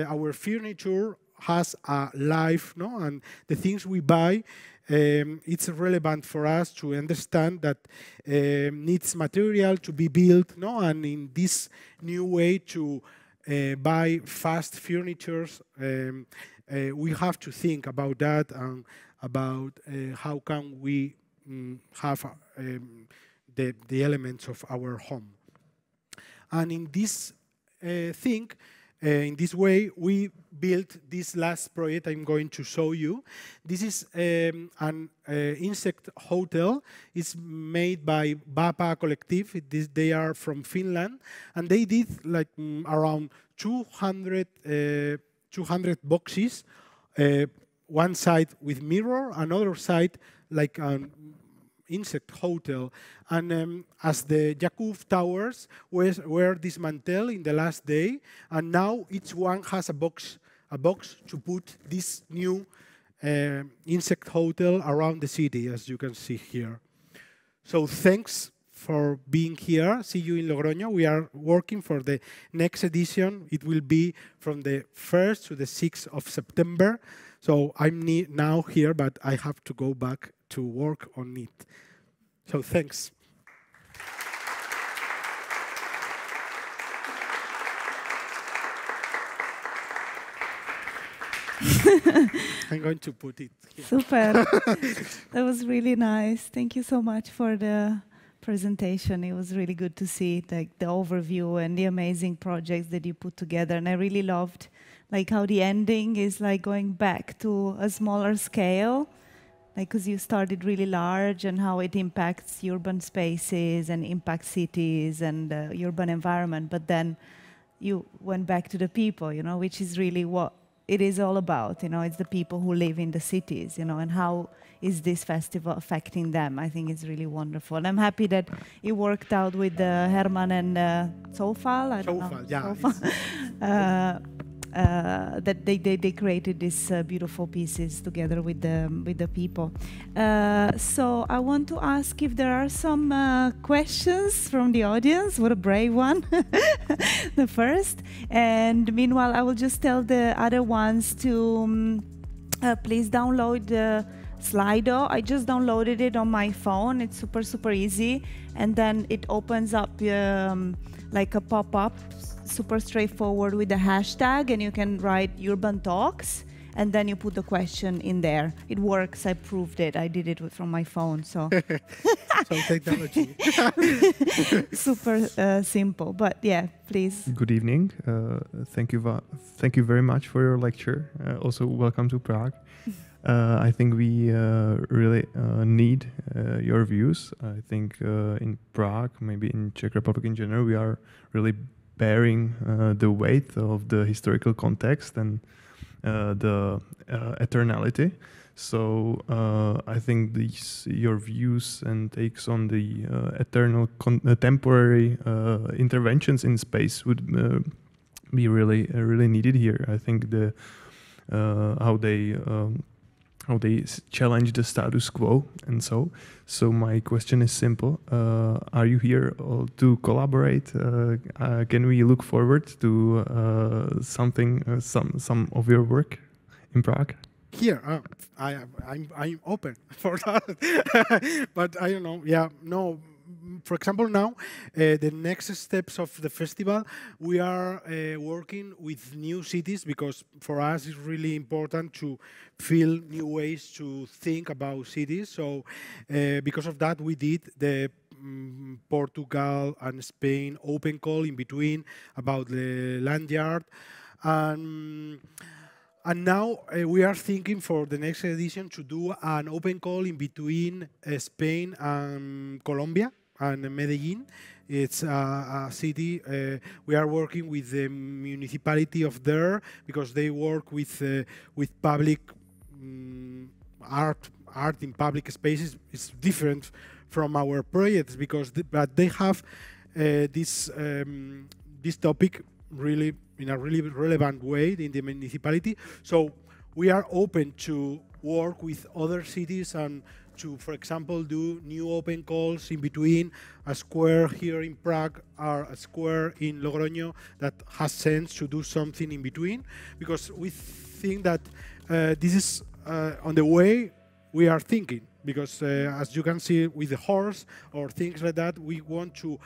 our furniture has a life, and the things we buy, it's relevant for us to understand that needs material to be built, and in this new way to buy fast furniture, we have to think about that and about how can we have the elements of our home. And in this in this way, we built this last project I'm going to show you. This is an insect hotel. It's made by Vapa Collective. They are from Finland, and they did like around 200 boxes, one side with mirror, another side like an insect hotel. And as the Jakub towers were dismantled in the last day, and now each one has a box to put this new insect hotel around the city, as you can see here. So thanks for being here. See you in Logroño. We are working for the next edition. It will be from the 1st to the 6th of September. So I'm now here, but I have to go back to work on it. So thanks. I'm going to put it here. Super. That was really nice. Thank you so much for the presentation. It was really good to see the overview and the amazing projects that you put together. And I really loved how the ending is going back to a smaller scale, because you started really large, and how it impacts urban spaces and impacts cities and the urban environment. But then you went back to the people, which is really what it is all about. It's the people who live in the cities, and how is this festival affecting them? I think it's really wonderful. And I'm happy that it worked out with Herman and Zofal. Zofal, yeah. that they created these beautiful pieces together with the people. So I want to ask if there are some questions from the audience. What a brave one, the first. And meanwhile, I will just tell the other ones to please download the Slido. I just downloaded it on my phone. It's super easy, and then it opens up like a pop-up, super straightforward with the hashtag, and you can write urban talks, and then you put the question in there. It works. I proved it. I did it from my phone. So, so technology. Super simple, but yeah, please. Good evening. Thank you very much for your lecture. Also, welcome to Prague. I think we really need your views. I think in Prague, maybe in Czech Republic in general, we are really bearing the weight of the historical context and the eternality. So I think your views and takes on the eternal temporary interventions in space would be really needed here. I think how they challenge the status quo and so. So my question is simple: are you here to collaborate? Can we look forward to some of your work in Prague? Here, I'm open for that, but I don't know. Yeah, no. For example, now, the next steps of the festival, we are working with new cities, because for us it's really important to feel new ways to think about cities. So because of that, we did the Portugal and Spain open call in between about the land yard. And now we are thinking for the next edition to do an open call in between Spain and Colombia and Medellin. It's a city. We are working with the municipality of there, because they work with public art in public spaces. It's different from our projects, because but they have this topic really in a really relevant way in the municipality. So we are open to work with other cities and to, for example, do new open calls in between a square here in Prague or a square in Logroño that has sense to do something in between, because we think that this is on the way we are thinking, because as you can see with the horse or things like that, we want to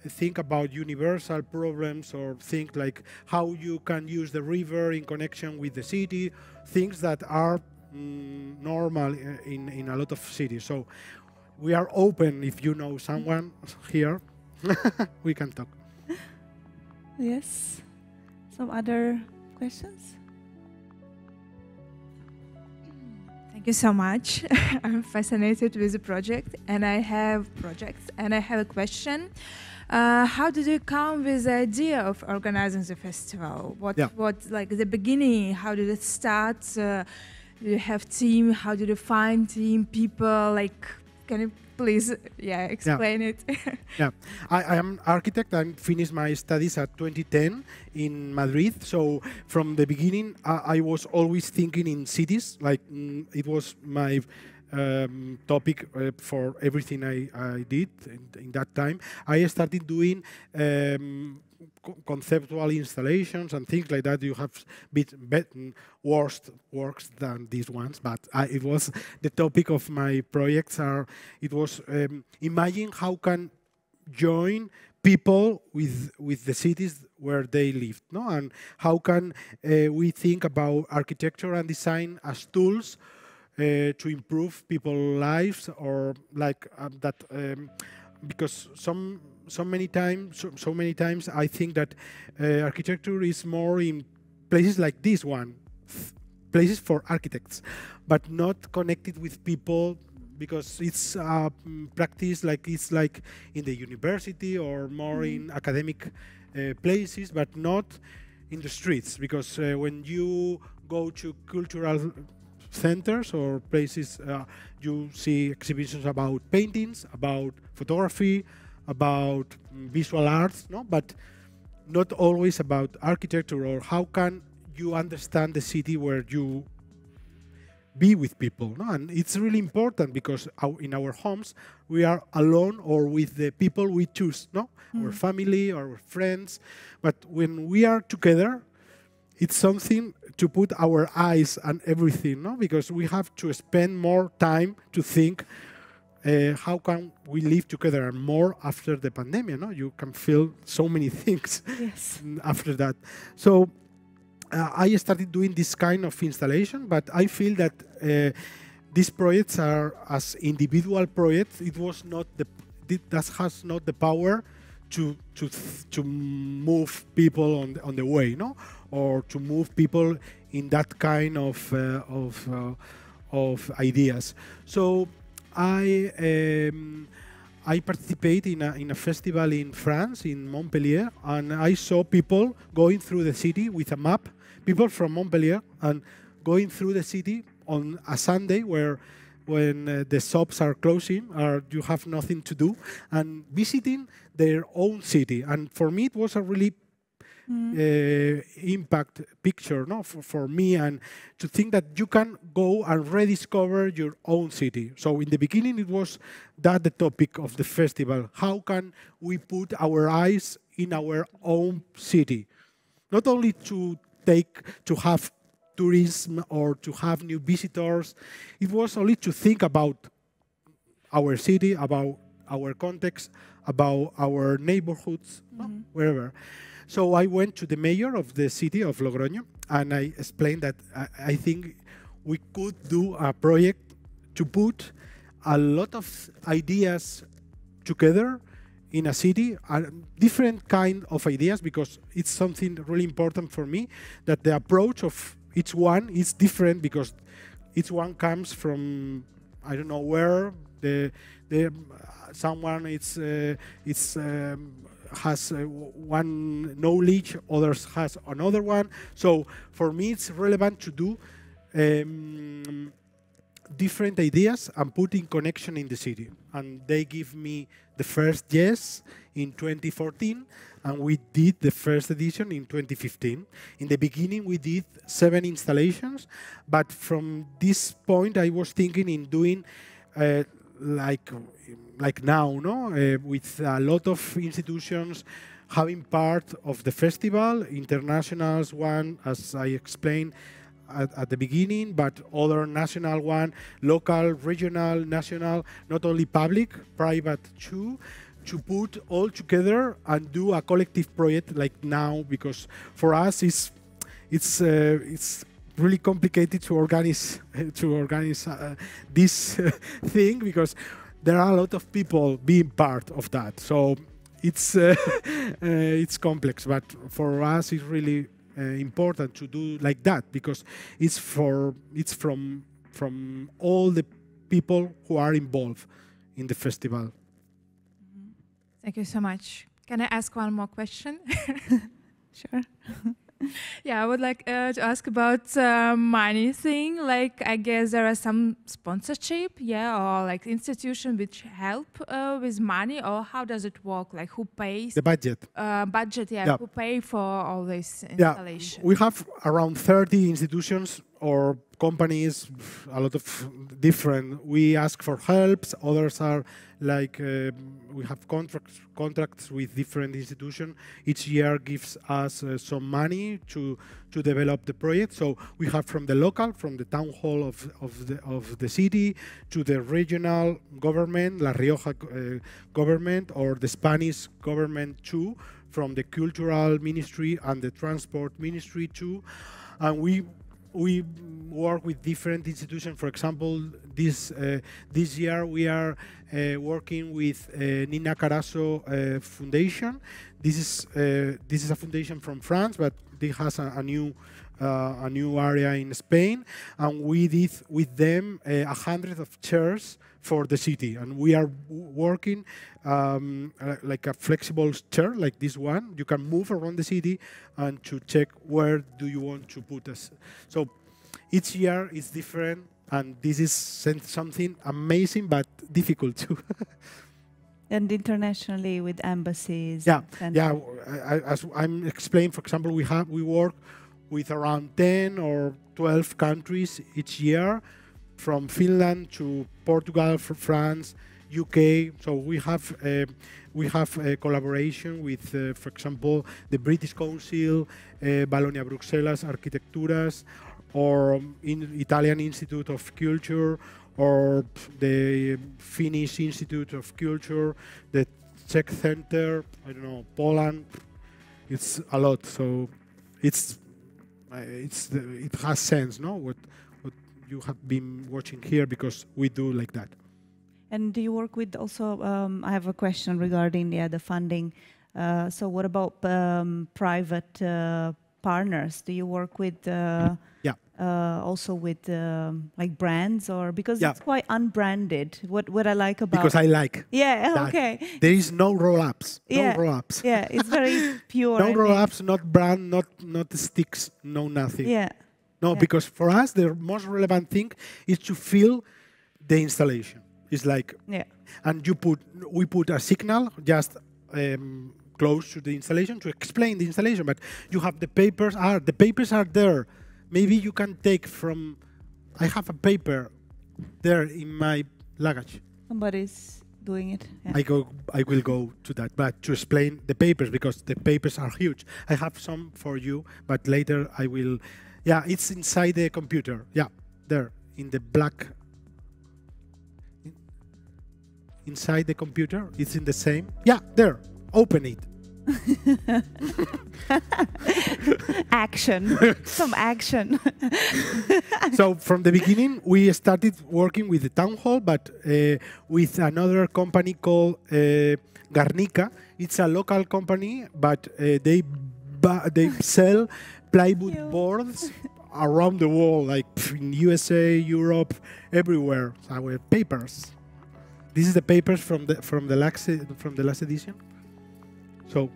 think about universal problems, or think like how you can use the river in connection with the city, things that are normal in a lot of cities. So we are open. If you know someone here, we can talk. Yes. Some other questions? Thank you so much. I'm fascinated with the project, and I have a question. How did you come with the idea of organizing the festival? What like the beginning? How did it start? Do you have team? How did you find team people? Like, can you please, explain it? Yeah, I am architect. I finished my studies at 2010 in Madrid. So from the beginning, I was always thinking in cities. Like it was my topic for everything I did in that time. I started doing conceptual installations and things like that. You have worse works than these ones, but it was the topic of my projects. It was imagine how can join people with the cities where they lived, no? And how can we think about architecture and design as tools to improve people's lives, or like that, because so many times I think that architecture is more in places like this one, places for architects, but not connected with people, because it's practice like it's like in the university or more in academic places, but not in the streets, because when you go to cultural centers or places, you see exhibitions about paintings, about photography, about visual arts, no? But not always about architecture, or how can you understand the city where you be with people, no? And it's really important because in our homes we are alone or with the people we choose, no? Our family, our friends. But when we are together, it's something to put our eyes on everything, no? Because we have to spend more time to think how can we live together, and more after the pandemic, no? You can feel so many things after that. So I started doing this kind of installation, but I feel that these projects are as individual projects. It was not that has not the power to move people on the way, no, or to move people in that kind of ideas. So I participate in a festival in France, in Montpellier, and I saw people going through the city with a map, people from Montpellier, and going through the city on a Sunday when the shops are closing or you have nothing to do, and visiting their own city. And for me, it was a really impact picture, no, for me, and to think that you can go and rediscover your own city. So in the beginning, it was that the topic of the festival. How can we put our eyes in our own city? Not only to have tourism or to have new visitors. It was only to think about our city, about our context, about our neighborhoods, wherever. So I went to the mayor of the city of Logroño, and I explained that I think we could do a project to put a lot of ideas together in a city, different kind of ideas, because it's something really important for me, that the approach of each one is different, because each one comes from, I don't know where, someone has one knowledge, others has another one. So for me, it's relevant to do different ideas and put in connection in the city. And they give me the first yes in 2014, and we did the first edition in 2015. In the beginning, we did 7 installations, but from this point, I was thinking in doing like now, no, with a lot of institutions having part of the festival, internationals one, as I explained at the beginning, but other national one, local, regional, national, not only public, private too, to put all together and do a collective project like now, because for us it's really complicated to organize this thing, because there are a lot of people being part of that. So it's complex, but for us it's really important to do like that, because it's from all the people who are involved in the festival. Thank you so much. Can I ask one more question? Sure. Yeah, I would like to ask about money thing. Like, I guess there are some sponsorship, yeah, or like institution which help with money, or how does it work? Like, who pays? The budget. Budget, yeah. Yeah. Who pay for all this installation? Yeah, we have around 30 institutions or companies, a lot of different. We ask for helps. Others are like we have contracts with different institutions. Each year gives us some money to develop the project. So we have from the local, from the town hall of the city, to the regional government, La Rioja government, or the Spanish government too, from the cultural ministry and the transport ministry too, and we work with different institutions. For example, this year we are working with Nina Carasso Foundation. This is a foundation from France, but it has a new area in Spain, and we did with them 100 of chairs for the city, and we are working like a flexible chair like this one. You can move around the city and to check where do you want to put us. So each year is different, and this is something amazing but difficult too. And internationally with embassies. Yeah, yeah. As I'm explaining, for example, we work with around 10 or 12 countries each year, from Finland to Portugal, France, UK. So we have a collaboration with, for example, the British Council, Bologna Bruxelles Architecturas, or Italian Institute of Culture, or the Finnish Institute of Culture, the Czech Center, I don't know, Poland. It's a lot, so it has sense, no? What you have been watching here, because we do like that. And do you work with also? I have a question regarding the funding. So what about private partners? Do you work with? Also with like brands, or because it's quite unbranded. What I like about because I like. Yeah. Okay. There is no roll-ups. No roll-ups. Yeah, it's very pure. No roll-ups, not brand, not sticks, no nothing. Yeah. No, because for us the most relevant thing is to feel the installation. It's like, and we put a signal just close to the installation to explain the installation. But you have the papers are there. Maybe you can take from. I have a paper there in my luggage. Somebody's doing it. Yeah. I will go to that, but to explain the papers, because the papers are huge. I have some for you, but later I will. Yeah, it's inside the computer. Yeah, there in the black. Inside the computer, it's in the same. Yeah, there. Open it. Action. Some action. So from the beginning, we started working with the town hall, but with another company called Garnica. It's a local company, but they sell plywood boards around the world, like in USA, Europe, everywhere. Our papers. This is the papers from the last edition. So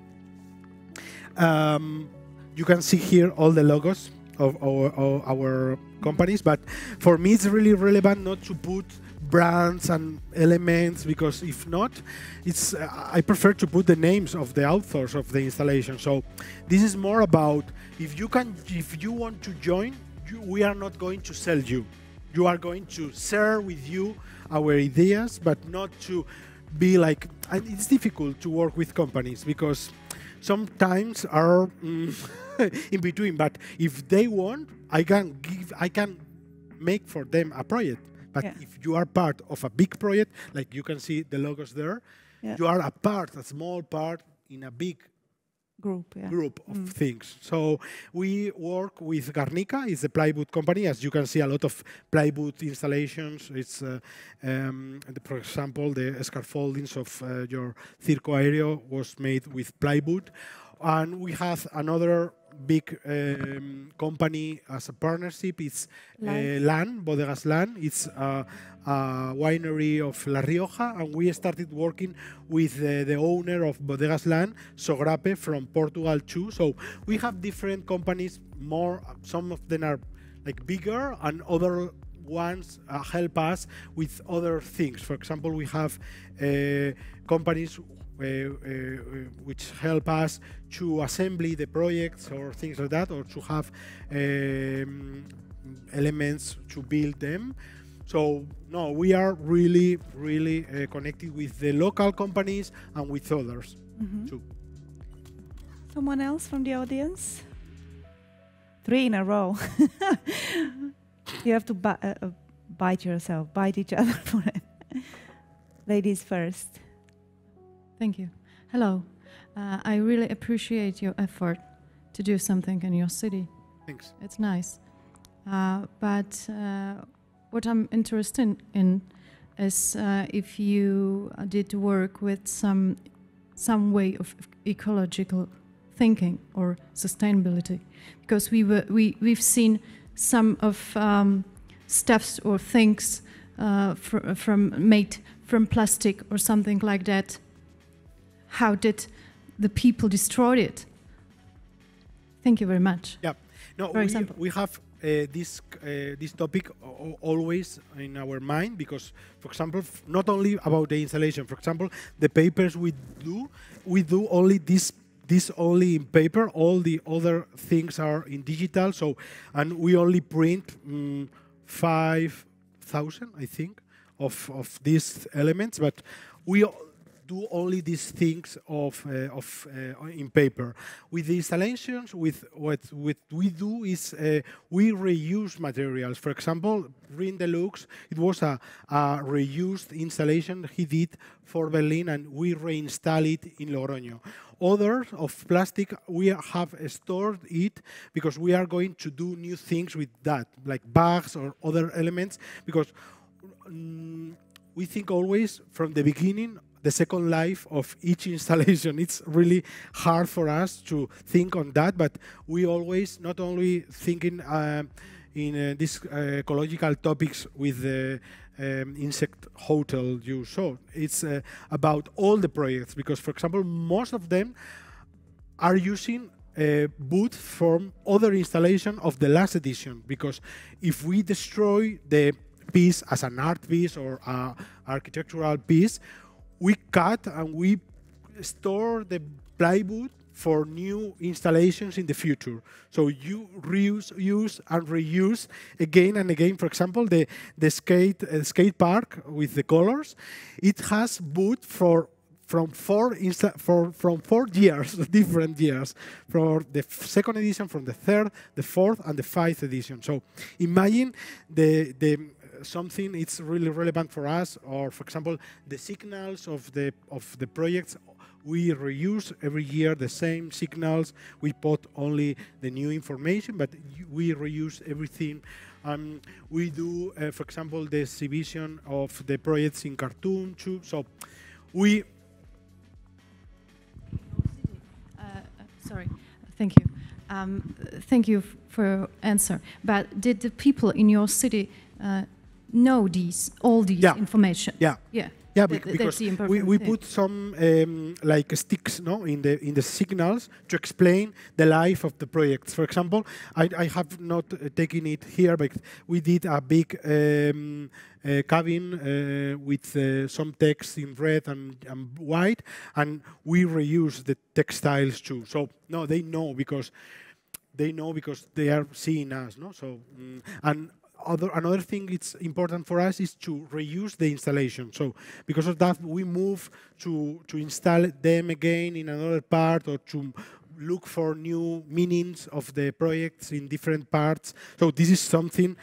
you can see here all the logos of our companies, but for me it's really relevant not to put brands and elements, because if not, I prefer to put the names of the authors of the installation. So this is more about if you want to join, we are not going to sell you. You are going to share with you our ideas, but not to be like. And it's difficult to work with companies because sometimes are in between. But if they want, I can make for them a project. But if you are part of a big project, like you can see the logos there, you are a small part in a big group of things. So we work with Garnica, it's a plywood company. As you can see, a lot of plywood installations. It's, for example, the scaffoldings of your circo aéreo was made with plywood. And we have another big company as a partnership. It's LAN, Bodegas LAN. It's a winery of La Rioja, and we started working with the owner of Bodegas LAN, Sogrape, from Portugal too. So we have different companies. Some of them are like bigger, and other ones help us with other things. For example, we have companies which help us to assemble the projects or things like that, or to have elements to build them. So no, we are really, really connected with the local companies and with others too. Someone else from the audience? 3 in a row. You have to bite each other for it. Ladies first. Thank you. Hello. I really appreciate your effort to do something in your city. Thanks. It's nice. But what I'm interested in is if you did work with some way of ecological thinking or sustainability, because we've seen some of stuffs or things made from plastic or something like that. How did the people destroy it? Thank you very much. Yeah, no, we have this topic always in our mind, because, for example, not only about the installation. For example, the papers we do only this this only in paper. All the other things are in digital. So, and we only print 5,000, I think, of these elements. But we do only these things in paper. With the installations, what we do is we reuse materials. For example, Rin Deluxe, it was a reused installation he did for Berlin, and we reinstall it in Logroño. Others of plastic, we have stored it because we are going to do new things with that, like bags or other elements, because we think always from the beginning the second life of each installation. It's really hard for us to think on that, but we always not only thinking in these ecological topics with the insect hotel you saw. It's about all the projects, because, for example, most of them are using wood from other installation of the last edition, because if we destroy the piece as an art piece or an architectural piece, we cut and we store the plywood for new installations in the future. So you reuse, use, and reuse again and again. For example, the skate park with the colors, it has wood from 4 years, different years, for the second edition, from the third, the fourth, and the 5th edition. So imagine something it's really relevant for us, or for example, the signals of the projects. We reuse every year the same signals. We put only the new information, but we reuse everything. We do, for example, the exhibition of the projects in cartoon too. So we. Sorry, thank you. Thank you for your answer. But did the people in your city know all these information? Yeah. Yeah, because we put some like sticks, in the signals to explain the life of the projects. For example, I have not taken it here, but we did a big cabin with some text in red and white, and we reuse the textiles too. So no, they know because they are seeing us, no. So and. Another thing it's important for us is to reuse the installation. So because of that, we move to install them again in another part, or to look for new meanings of the projects in different parts. So this is something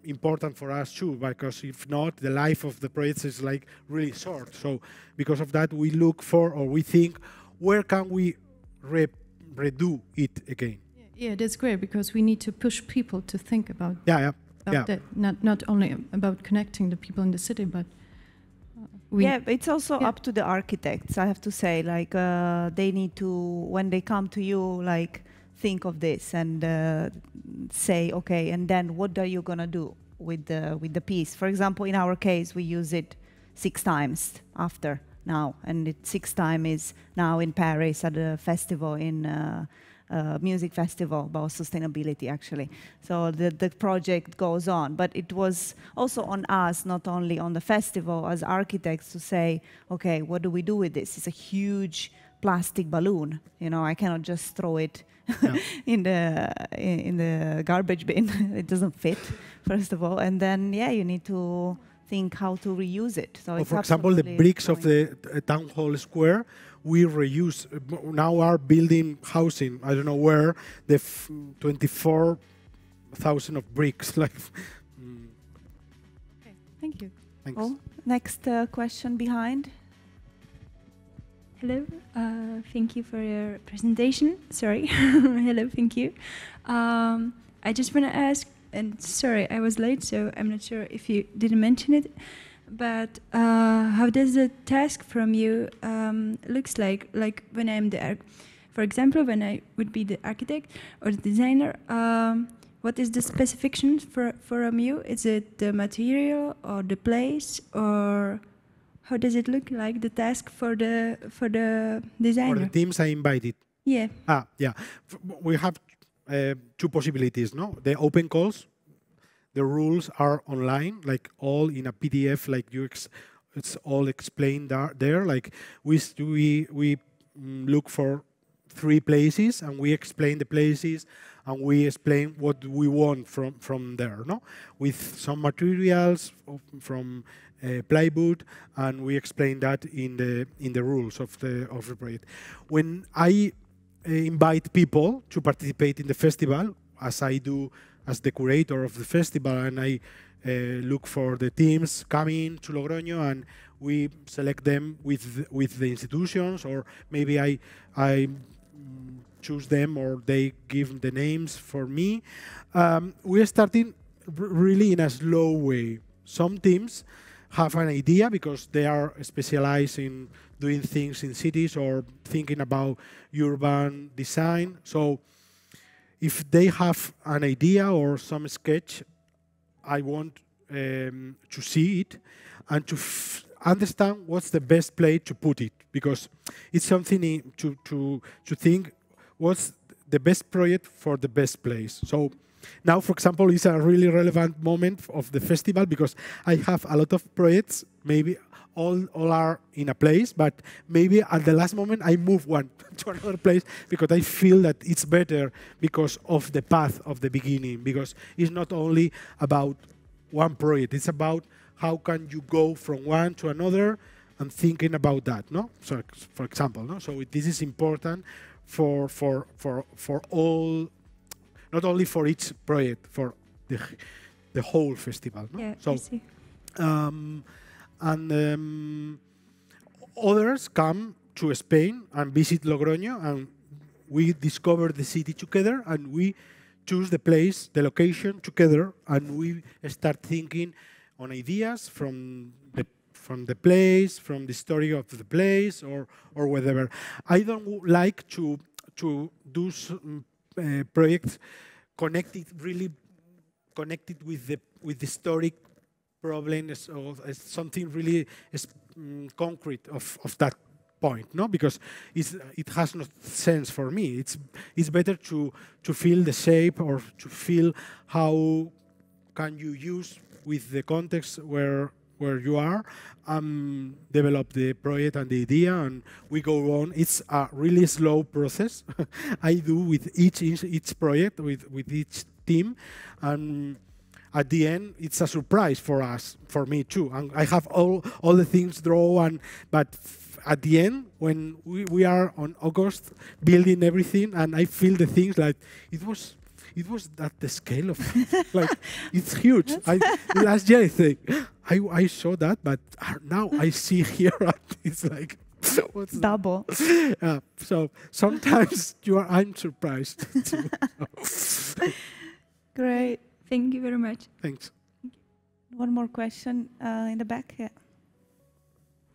important for us too, because if not, the life of the projects is like really short. So because of that, we look for, or we think, where can we redo it again? Yeah, that's great, because we need to push people to think about that. Not only about connecting the people in the city, but but it's also up to the architects. I have to say, like they need to, when they come to you, like think of this and say, okay, and then what are you gonna do with the piece? For example, in our case, we use it 6 times after now, and the 6th time is now in Paris at a festival in. Music festival about sustainability, actually. So the project goes on, but it was also on us, not only on the festival as architects, to say, okay, what do we do with this? It's a huge plastic balloon. I cannot just throw it in the garbage bin. It doesn't fit, first of all, and then you need to think how to reuse it. So for example, the bricks of the town hall square, we reuse. Now are building housing, I don't know where, the 24,000 of bricks. Like. Okay, thank you. Thanks. Oh, next question behind. Hello, thank you for your presentation. Sorry, hello, thank you. I just want to ask, and sorry, I was late, so I'm not sure if you didn't mention it, but how does the task from you looks like when I'm for example, when I would be the architect or the designer, what is the specifications from you? Is it the material or the place, or how does it look like, the task for the designer? For the teams I invited. Yeah. Yeah. We have 2 possibilities, no? The open calls, the rules are online, like all in a PDF, like it's all explained there. Like we look for 3 places, and we explain the places, and we explain what we want from there, no? With some materials from plywood, and we explain that in the rules of the project. When I invite people to participate in the festival, as I do as the curator of the festival, and I look for the teams coming to Logroño, and we select them with the institutions, or maybe I choose them, or they give the names for me. We're starting really in a slow way. Some teams have an idea because they are specialized in doing things in cities or thinking about urban design. So if they have an idea or some sketch, I want to see it and to understand what's the best place to put it, because it's something to think what's the best project for the best place. So now, for example, it's a really relevant moment of the festival because I have a lot of projects, maybe all are in a place, but maybe at the last moment I move one to another place because I feel that it's better because of the path of the beginning, because it's not only about one project, it's about how can you go from one to another and thinking about that, no? So, for example, no? So this is important for all, not only for each project, for the whole festival. No? Yeah, so, I see. Others come to Spain and visit Logroño, and we discover the city together, and we choose the place, the location together, and we start thinking on ideas from the place, from the story of the place, or whatever. I don't like to do some, projects really connected with the historic problems or something really concrete of that point, no? Because it has no sense for me. It's better to feel the shape, or to feel how can you use with the context where you are, develop the project and the idea, and we go on. It's a really slow process. I do with each project, with each team, and at the end, it's a surprise for me too. And I have all the things drawn, but at the end, when we are on August building everything, and I feel the things like it was at the scale of like it's huge. Last year I think I saw that, but now I see here it's like what's double. So sometimes I'm surprised. Great. Thank you very much. Thanks. One more question in the back. Yeah.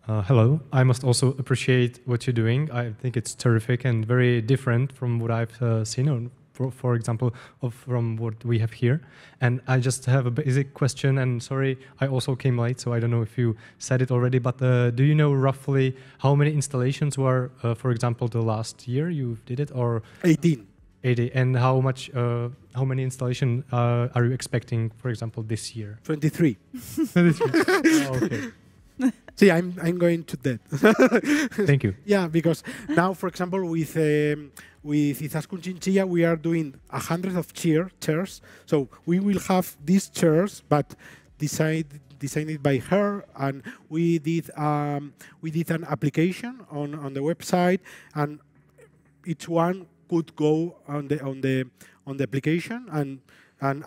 Hello. I must also appreciate what you're doing. I think it's terrific and very different from what I've seen, for example, from what we have here. And I just have a basic question, and sorry, I also came late, so I don't know if you said it already, but do you know roughly how many installations were, for example, the last year you did it, or 18? 80. And how many installations are you expecting, for example, this year? 23. 23. Oh, okay. See, I'm going to that. Thank you. Yeah, because now, for example, with Izaskun Chinchilla, we are doing 100 of chairs. So we will have these chairs, but designed by her, and we did an application on the website, and each one could go on the application and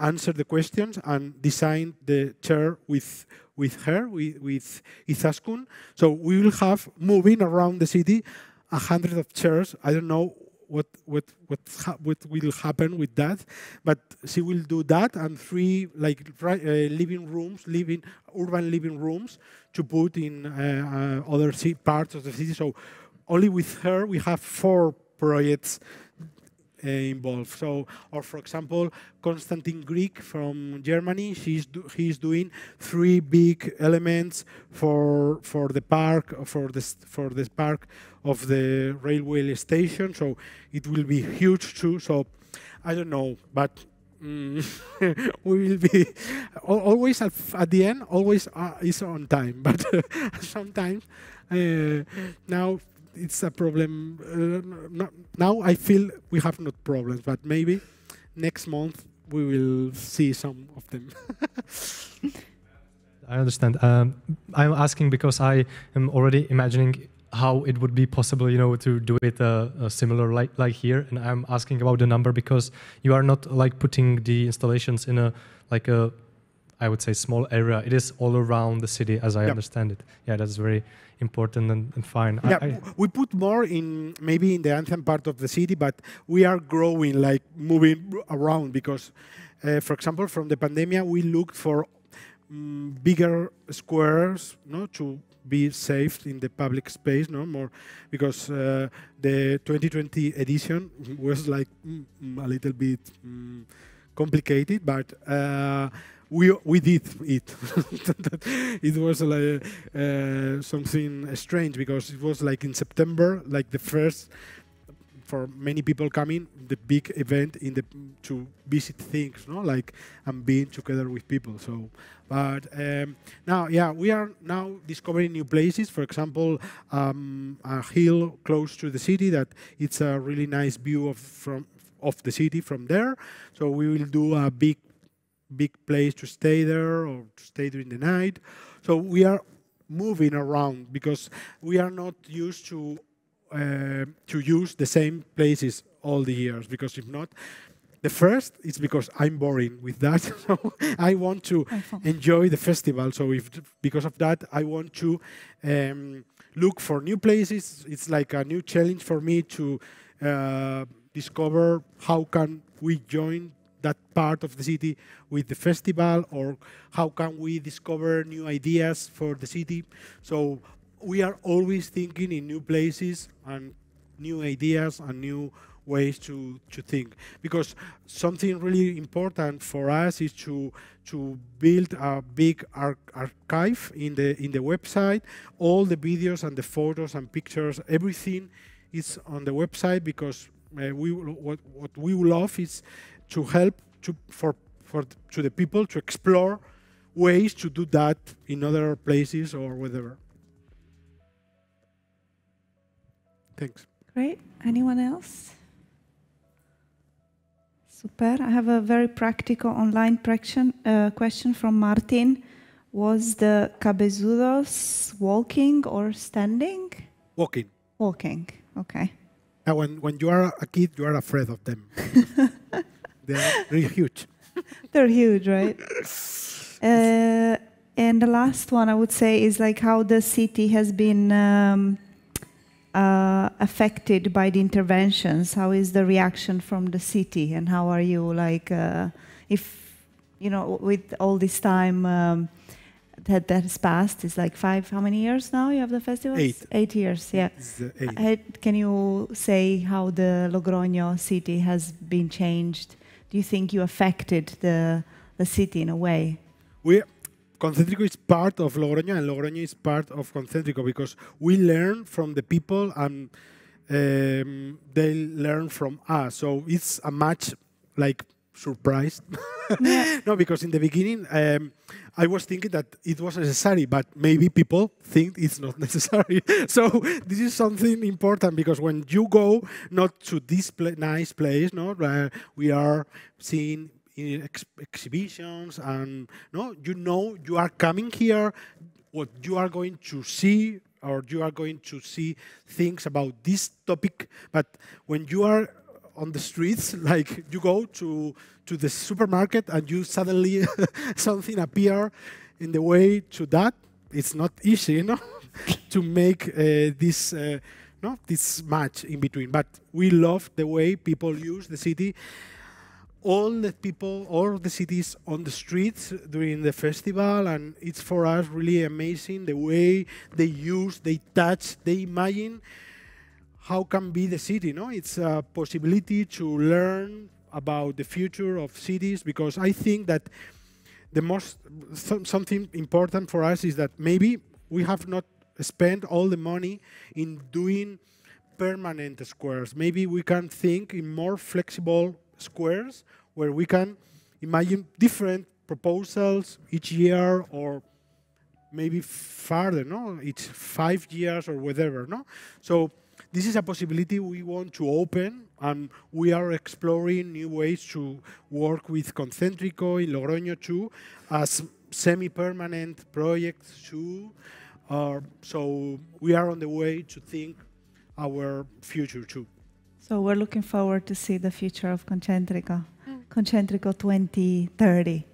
answer the questions and design the chair with her, with Izaskun. So we will have, moving around the city, 100 of chairs. I don't know what will happen with that, but she will do that, and 3 like urban living rooms to put in other parts of the city. So only with her we have 4 projects involved. So, or for example, Konstantin Greek from Germany, he's doing 3 big elements for the park, for the park of the railway station. So it will be huge too. So I don't know, but we will be always at the end. Always is on time, but sometimes now it's a problem. Now I feel we have not problems, but maybe next month we will see some of them. I understand. I'm asking because I am already imagining how it would be possible, you know, to do it similar like here. And I'm asking about the number because you are not like putting the installations in a I would say small area. It is all around the city, as I understand it. Yeah, that's very important and fine. Yeah, we put more in maybe in the anthem part of the city, but we are growing, like moving around because, for example, from the pandemic, we looked for bigger squares, no, to be safe in the public space, no more, because the 2020 edition was like a little bit complicated, but we did it. It was like something strange because it was like in September, like the first for many people coming, the big event in the to visit things, no, like and being together with people. So, but now, yeah, we are now discovering new places. For example, a hill close to the city that it's a really nice view of the city from there. So we will do a big place to stay there or to stay during the night. So we are moving around because we are not used to use the same places all the years, because if not, the first is because I'm boring with that. So I want to enjoy the festival. So because of that, I want to look for new places. It's like a new challenge for me to discover how can we join that part of the city with the festival, or how can we discover new ideas for the city. So we are always thinking in new places and new ideas and new ways to think. Because something really important for us is to build a big archive in the website. All the videos and the photos and pictures, everything is on the website, because what we love is to help to the people to explore ways to do that in other places or whatever. Thanks. Great. Anyone else? Super. I have a very practical online question from Martin. Was the cabezudos walking or standing? Walking. Walking. Okay. When you are a kid, you are afraid of them. They're really huge. They're huge, right? And the last one I would say is like how the city has been affected by the interventions. How is the reaction from the city, and how are you like if you know with all this time that has passed? It's like how many years now you have the festival? 8. 8 years, yeah. 8. Can you say how the Logroño city has been changed? Do you think you affected the city in a way? Concéntrico is part of Logroño, and Logroño is part of Concéntrico, because we learn from the people and they learn from us. So it's a match like surprised. Yeah. No, because in the beginning I was thinking that it was necessary, but maybe people think it's not necessary. So this is something important, because when you go not to this nice place, no, where we are seeing in exhibitions, and you are coming here, what you are going to see, or you are going to see things about this topic. But when you are on the streets, like you go to the supermarket and you suddenly something appear in the way to that, it's not easy, you know, to make this match in between. But we love the way people use the city. All the cities on the streets during the festival, and it's for us really amazing the way they use, they touch, they imagine how can be the city. No, it's a possibility to learn about the future of cities, because I think that something important for us is that maybe we have not spent all the money in doing permanent squares. Maybe we can think in more flexible squares where we can imagine different proposals each year, or maybe farther, no, each 5 years or whatever, no. So this is a possibility we want to open, and we are exploring new ways to work with Concéntrico in Logroño too, as semi-permanent projects too. So we are on the way to think our future too. So we're looking forward to see the future of Concéntrico. Concéntrico 2030.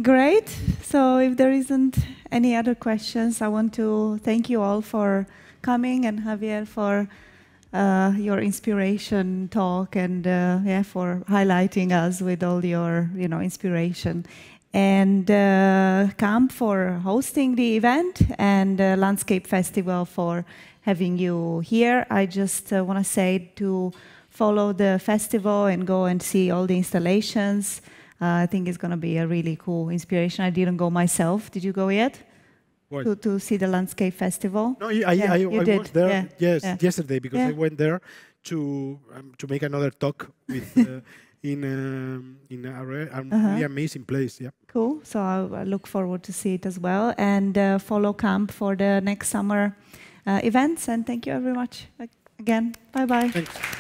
Great. So if there isn't any other questions, I want to thank you all for coming, and Javier for your inspiration talk, and for highlighting us with all your inspiration. And Camp for hosting the event, and Landscape Festival for having you here. I just want to say to follow the festival and go and see all the installations. I think it's going to be a really cool inspiration. I didn't go myself. Did you go yet? To see the Landscape Festival? No, I was there yesterday, because Yeah. I went there to make another talk with in a really amazing place. Yeah. Cool. So I look forward to see it as well, and follow Camp for the next summer events. And thank you very much again. Bye bye. Thanks.